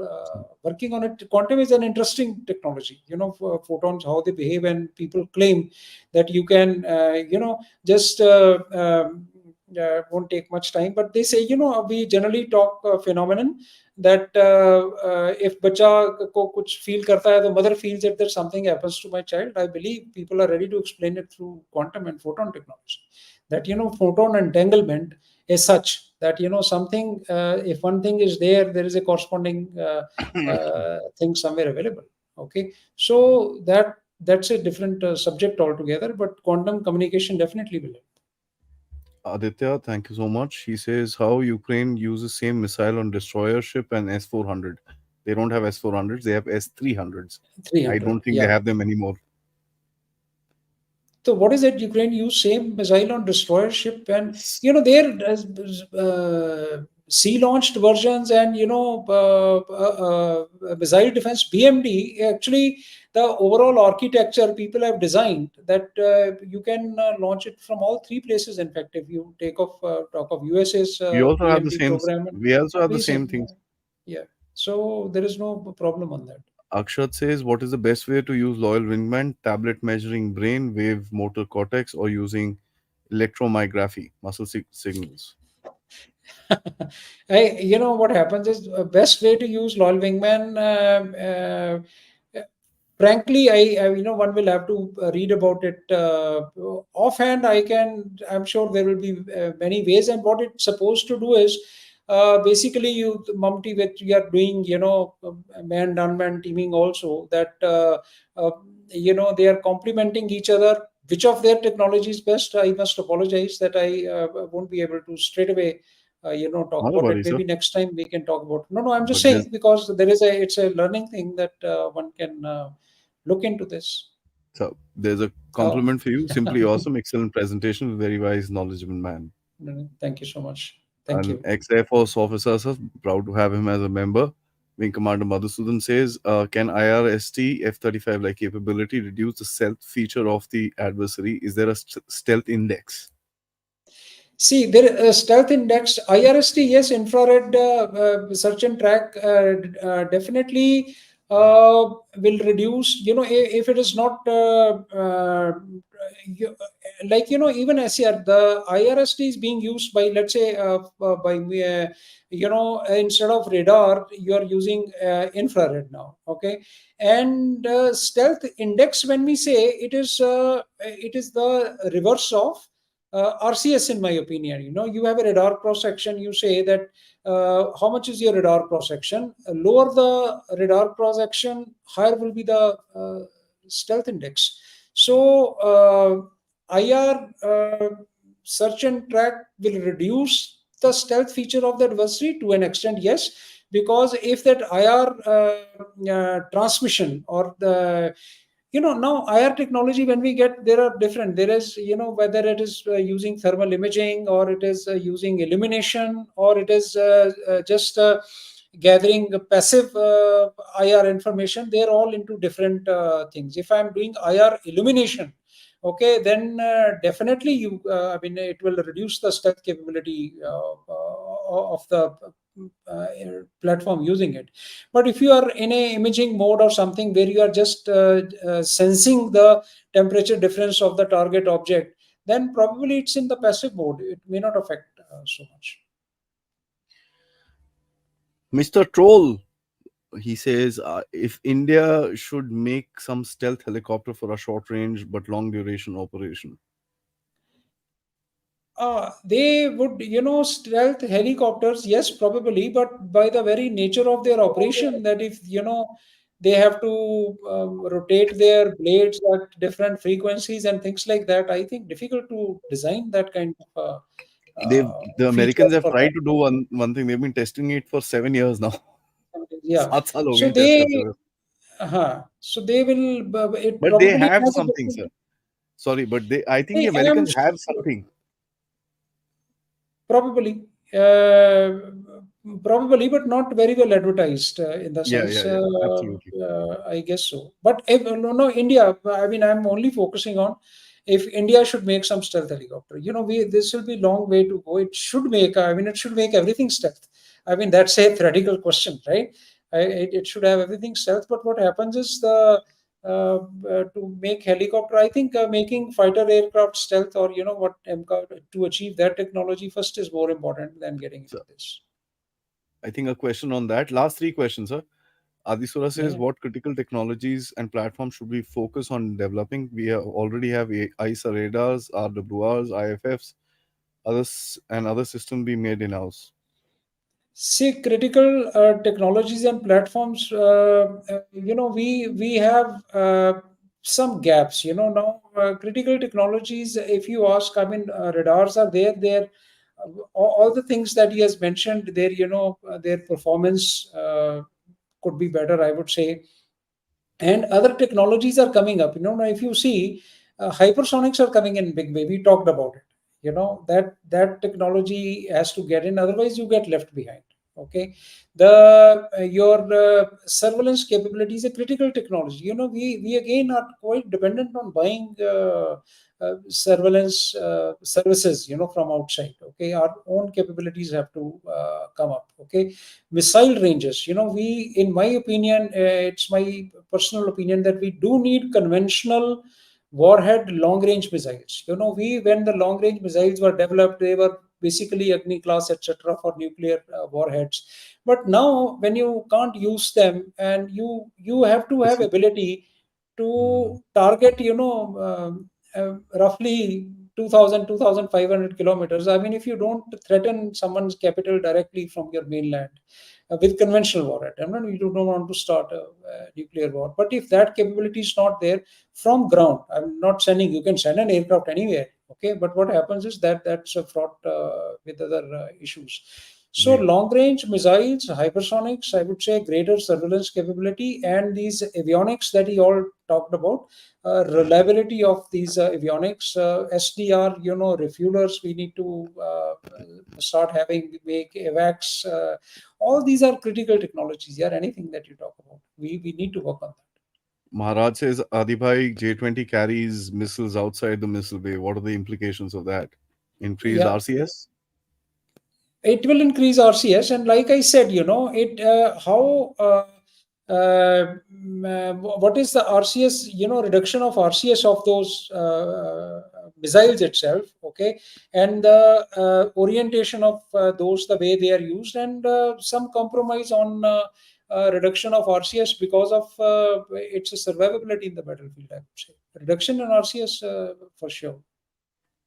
working on it. Quantum is an interesting technology. For photons, how they behave, and people claim that you can, just won't take much time. But they say, we generally talk phenomenon that if bacha ko kuch feel karta hai, the mother feels that there's something happens to my child. I believe people are ready to explain it through quantum and photon technology. That photon entanglement is such that something, if one thing is there is a corresponding thing somewhere available. Okay, so that's a different subject altogether, but quantum communication definitely will. Aditya, thank you so much. He says how Ukraine uses same missile on destroyer ship and S-400. They don't have S400s. They have S300s. I 300. don't think they Yeah. have them anymore. So what is it? Ukraine use same missile on destroyer ship, and S- their sea launched versions, and missile defense BMD. Actually, the overall architecture people have designed that you can launch it from all three places. In fact, if you talk of USA's We also have the BMD same. program, and We also have the same recent, things. yeah. So there is no problem on that. Akshat says, "What is the best way to use loyal wingman? Tablet measuring brain wave motor cortex, or using electromyography muscle signals?" What happens is best way to use loyal wingman. Frankly, one will have to read about it offhand. I'm sure there will be many ways, and what it's supposed to do is basically you Mumty with you are doing man unman teaming also that uh, they are complementing each other. Which of their technology is best? I must apologize that I won't be able to straight away talk Not a about it. worry, sir. Maybe next time we can talk about. No, I'm just But there's saying because it's a learning thing that one can look into this. there's a Oh, compliment for you. Simply awesome, excellent presentation, very wise, knowledgeable man. thank you so much. Thank An you. ex-Air Force officer, sir. Proud to have him as a member. Wing Commander Madhusudan says, "Can IRST F-35 like capability reduce the stealth feature of the adversary? Is there a stealth index?" See, there stealth index IRST, yes, infrared search and track definitely will reduce. If it is not you, even SCR, the IRST is being used by, let's say, by instead of radar, you are using infrared now. Okay, and stealth index, when we say it is the reverse of RCS, in my opinion. You have a radar cross section. You say that how much is your radar cross section? Lower the radar cross section, higher will be the stealth index. So IR search and track will reduce the stealth feature of the adversary to an extent, yes, because if that IR transmission or the now IR technology, when we get, there are different, there is whether it is using thermal imaging, or it is using illumination, or it is just gathering passive IR information. They're all into different things. If I'm doing IR illumination, okay, then definitely it will reduce the stealth capability of the uh, platform using it. But if you are in a imaging mode or something where you are just sensing the temperature difference of the target object, then probably it's in the passive mode. It may not affect so much. Mr. Troll, he says, if India should make some stealth helicopter for a short range but long duration operation. They would, stealth helicopters, yes, probably, but by the very nature of their operation, that if, they have to rotate their blades at different frequencies and things like that, I think difficult to design that kind of The feature Americans have for tried that. to do one thing. They've been testing it for 7 years now. Yeah. 7 साल हो So गए test they, करते हुए. they will, it But they probably have has a something, different, sir. Sorry, but I think the I'm Americans have something. probably, uh, probably, but not very well advertised in the Yeah, sense. yeah, yeah. Absolutely. I guess so. But if, no, India. I mean, I'm only focusing on if India should make some stealth helicopter. We this will be long way to go. It should make. I mean, it should make everything stealth. I mean, that's a theoretical question, right? It should have everything stealth. But what happens is to make helicopter, I think making fighter aircraft stealth, or what to achieve that technology first is more important than getting into So this. I think a question on that. Last three questions, sir. Adisura says, Yeah. what critical technologies and platforms should we focus on developing? We already have ISA radars, RWRs, IFFs, others, and other systems being made in house. See, critical technologies and platforms. We have some gaps. Now critical technologies. If you ask, I mean, radars are there. There, all the things that he has mentioned. Their performance could be better, I would say. And other technologies are coming up. Now if you see, hypersonics are coming in big way. We talked about it. That technology has to get in, otherwise you get left behind. Okay, the your surveillance capability is a critical technology. We again are quite dependent on buying surveillance services, from outside. Okay, our own capabilities have to come up. Okay, missile ranges. We, in my opinion, it's my personal opinion that we do need conventional warhead long range missiles. When the long range missiles were developed, they were basically Agni class, etc., for nuclear warheads. But now when you can't use them, and you have to have ability to target, roughly 2,500 kilometers. I mean, if you don't threaten someone's capital directly from your mainland with conventional warhead, you don't want to start a nuclear war. But if that capability is not there from ground, I'm not sending, you can send an aircraft anywhere. Okay, but what happens is that's fraught with other issues. So long range missiles, hypersonics, I would say greater surveillance capability, and these avionics that you all talked about, reliability of these avionics, SDR, refuelers, we need to start having, make AVACs. All these are critical technologies. Yeah, anything that you talk about, we need to work on that. Maharaj says, Adi bhai, J20 carries missiles outside the missile bay. What are the implications of that? Increased Yeah, RCS? it will increase RCS, and like I said, it how what is the RCS, reduction of RCS of those missiles itself. Okay, and the orientation of those, the way they are used, and some compromise on reduction of RCS because of its survivability in the battlefield, I would say. Reduction in RCS for sure.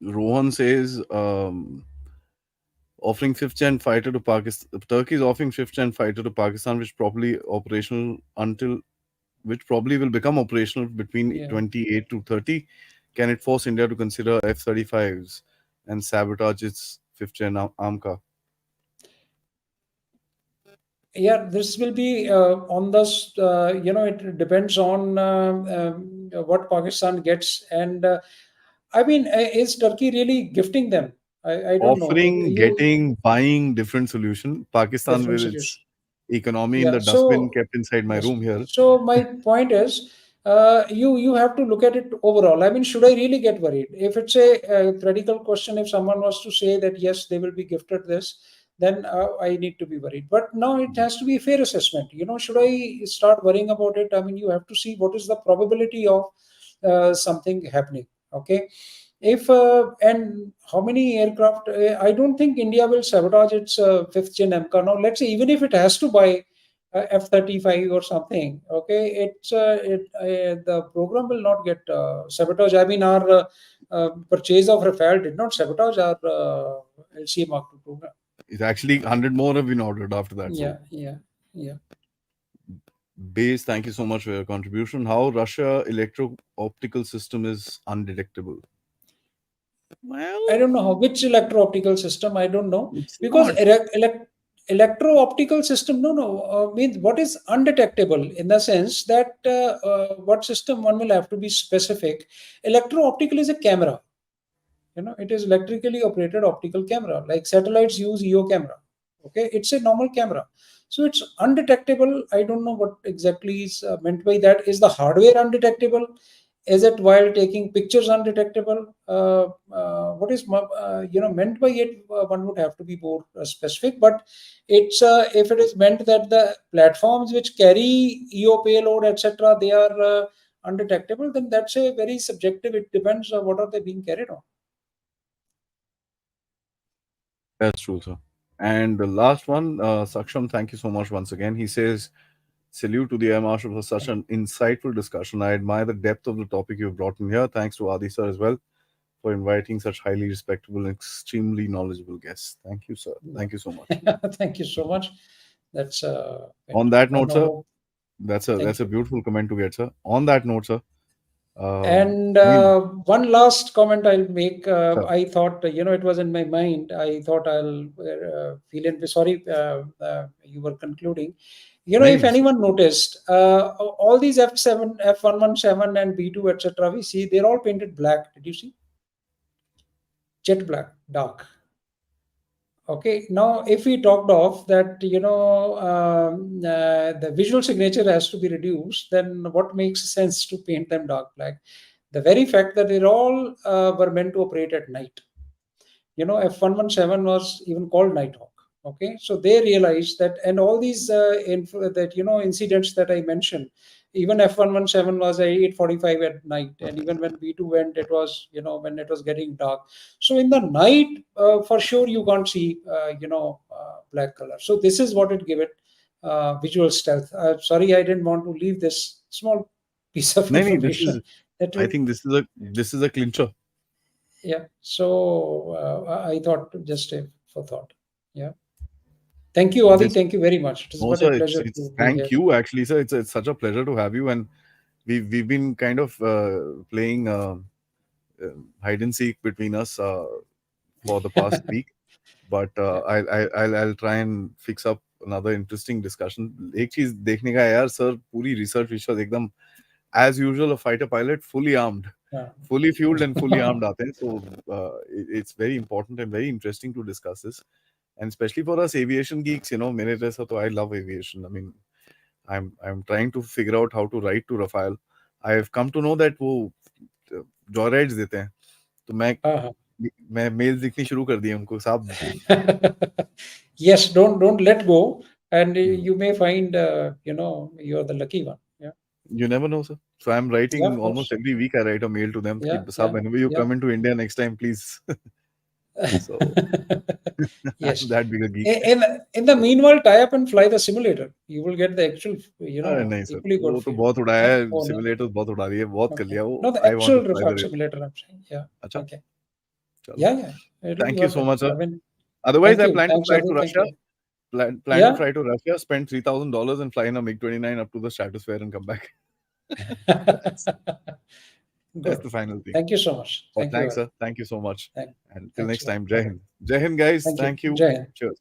Rohan says, offering fifth gen fighter to Pakistan. Turkey is offering fifth gen fighter to Pakistan, which probably will become operational between 28 to 30. Can it force India to consider F-35s and sabotage its fifth gen AMCA? Yeah, this will be on this. It depends on what Pakistan gets, and I mean, is Turkey really gifting them? I don't know. Offering, getting, buying, different solution. Pakistan Different with its solution. economy in Yeah. the dustbin So kept inside my yes. room here. So my point is, you have to look at it overall. I mean, should I really get worried if it's a theoretical question? If someone was to say that yes, they will be gifted this, then I need to be worried. But now it has to be a fair assessment. Should I start worrying about it? I mean, you have to see what is the probability of something happening. Okay, if and how many aircraft? I don't think India will sabotage its fifth gen MK. Now, let's say even if it has to buy F35 or something, okay, the program will not get sabotaged. I mean, our purchase of Rafale did not sabotage our LCA Mark II program. It's actually 100 more have been ordered after that. So, Yeah. Base, thank you so much for your contribution. How Russia electro-optical system is undetectable? Well, I don't know which electro-optical system. I don't know, it's because not. electro-optical system, no, means what is undetectable, in the sense that what system, one will have to be specific. Electro-optical is a camera. It is electrically operated optical camera, like satellites use EO camera. Okay, it's a normal camera, so it's undetectable. I don't know what exactly is meant by that. Is the hardware undetectable? Is it while taking pictures undetectable? What is meant by it? One would have to be more specific. But it's if it is meant that the platforms which carry EO payload, etc., they are undetectable, then that's a very subjective. It depends on what are they being carried on. That's true, sir. And the last one, Saksham, thank you so much once again. He says, salute to the Air Marshal for such an insightful discussion. I admire the depth of the topic you've brought in here. Thanks to Aadi sir as well for inviting such highly respectable and extremely knowledgeable guests. Thank you, sir. Thank you so much. Thank you so much. That's On that note, sir, no, that's thank a you. beautiful comment to get, sir. On that note, sir, And I mean, one last comment I'll make. sir, I thought, it was in my mind. I thought I'll fill in. Sorry, you were concluding. If नहीं, anyone noticed, all these F7, F117 and B2, etc., we see they're all painted black. Did you see? Jet black, dark. Okay, now if we talked of that, the visual signature has to be reduced, then what makes sense to paint them dark black? The very fact that they all were meant to operate at night. F117 was even called Nighthawk. Okay, so they realized that, and all these incidents that I mentioned, even F117 was at 8:45 at night, and even when B2 went, it was when it was getting dark. So in the night, for sure you can't see black color. So this is what it gave it visual stealth. Sorry, I didn't want to leave this small piece of नहीं, this is, information. That I think this is a clincher. Yeah, so I thought just for thought. Yeah, thank you, Aadi. Thank you very much. It is No, what a sir, pleasure it's to be thank here. you actually, sir. It's such a pleasure to have you, and we've been kind of playing hide and seek between us for the past week, but Yeah. I'll try and fix up another interesting discussion. एक चीज देखने का है यार sir, पूरी research विशेष एकदम as usual, a fighter pilot fully armed, Yeah. fully fueled and fully armed आते हैं. So it's very important and very interesting to discuss this, and especially for us aviation geeks, मेरे जैसा तो I love aviation. I mean, I'm trying to figure out how to write to Rafael. I have come to know that वो joyrides देते हैं, तो मैं mails लिखनी शुरू कर दी उनको साहब. Yes, don't let go, and you may find you're the lucky one. Yeah. You never know, sir. So I'm Yeah, writing of almost course. every week. I write a mail to them. Yeah, Ki, yeah, Saab, whenever you yeah. come into India next time, please. So I'm Yes. that big a geek. In the meanwhile, tie up and fly the simulator. You will get the actual, अरे नहीं sir, equally good वो तो feel. बहुत उड़ाया है, Oh, no. Simulators बहुत उड़ा दिए, बहुत कर Okay. लिया वो. No, the I want to actual fly the reflux real. simulator, I'm saying. Yeah. अच्छा, Okay. चलो. Yeah. It'll be Thank you worth so it. much, sir. I mean, Otherwise, thank I you. plan to Thanks, fly Adi. to Thank Russia. you. Plan to Yeah. fly to Russia, spend $3,000 and fly in a MiG-29 up to the stratosphere and come back. That's Good. the final thing. Thank you so much. But Thank you, thanks, Adi. sir. Thank you so much. And till Thanks next a lot. time, Jai Bye-bye. Hind. Jai Hind, guys. Thank you. Thank you. Jai Hind. Cheers.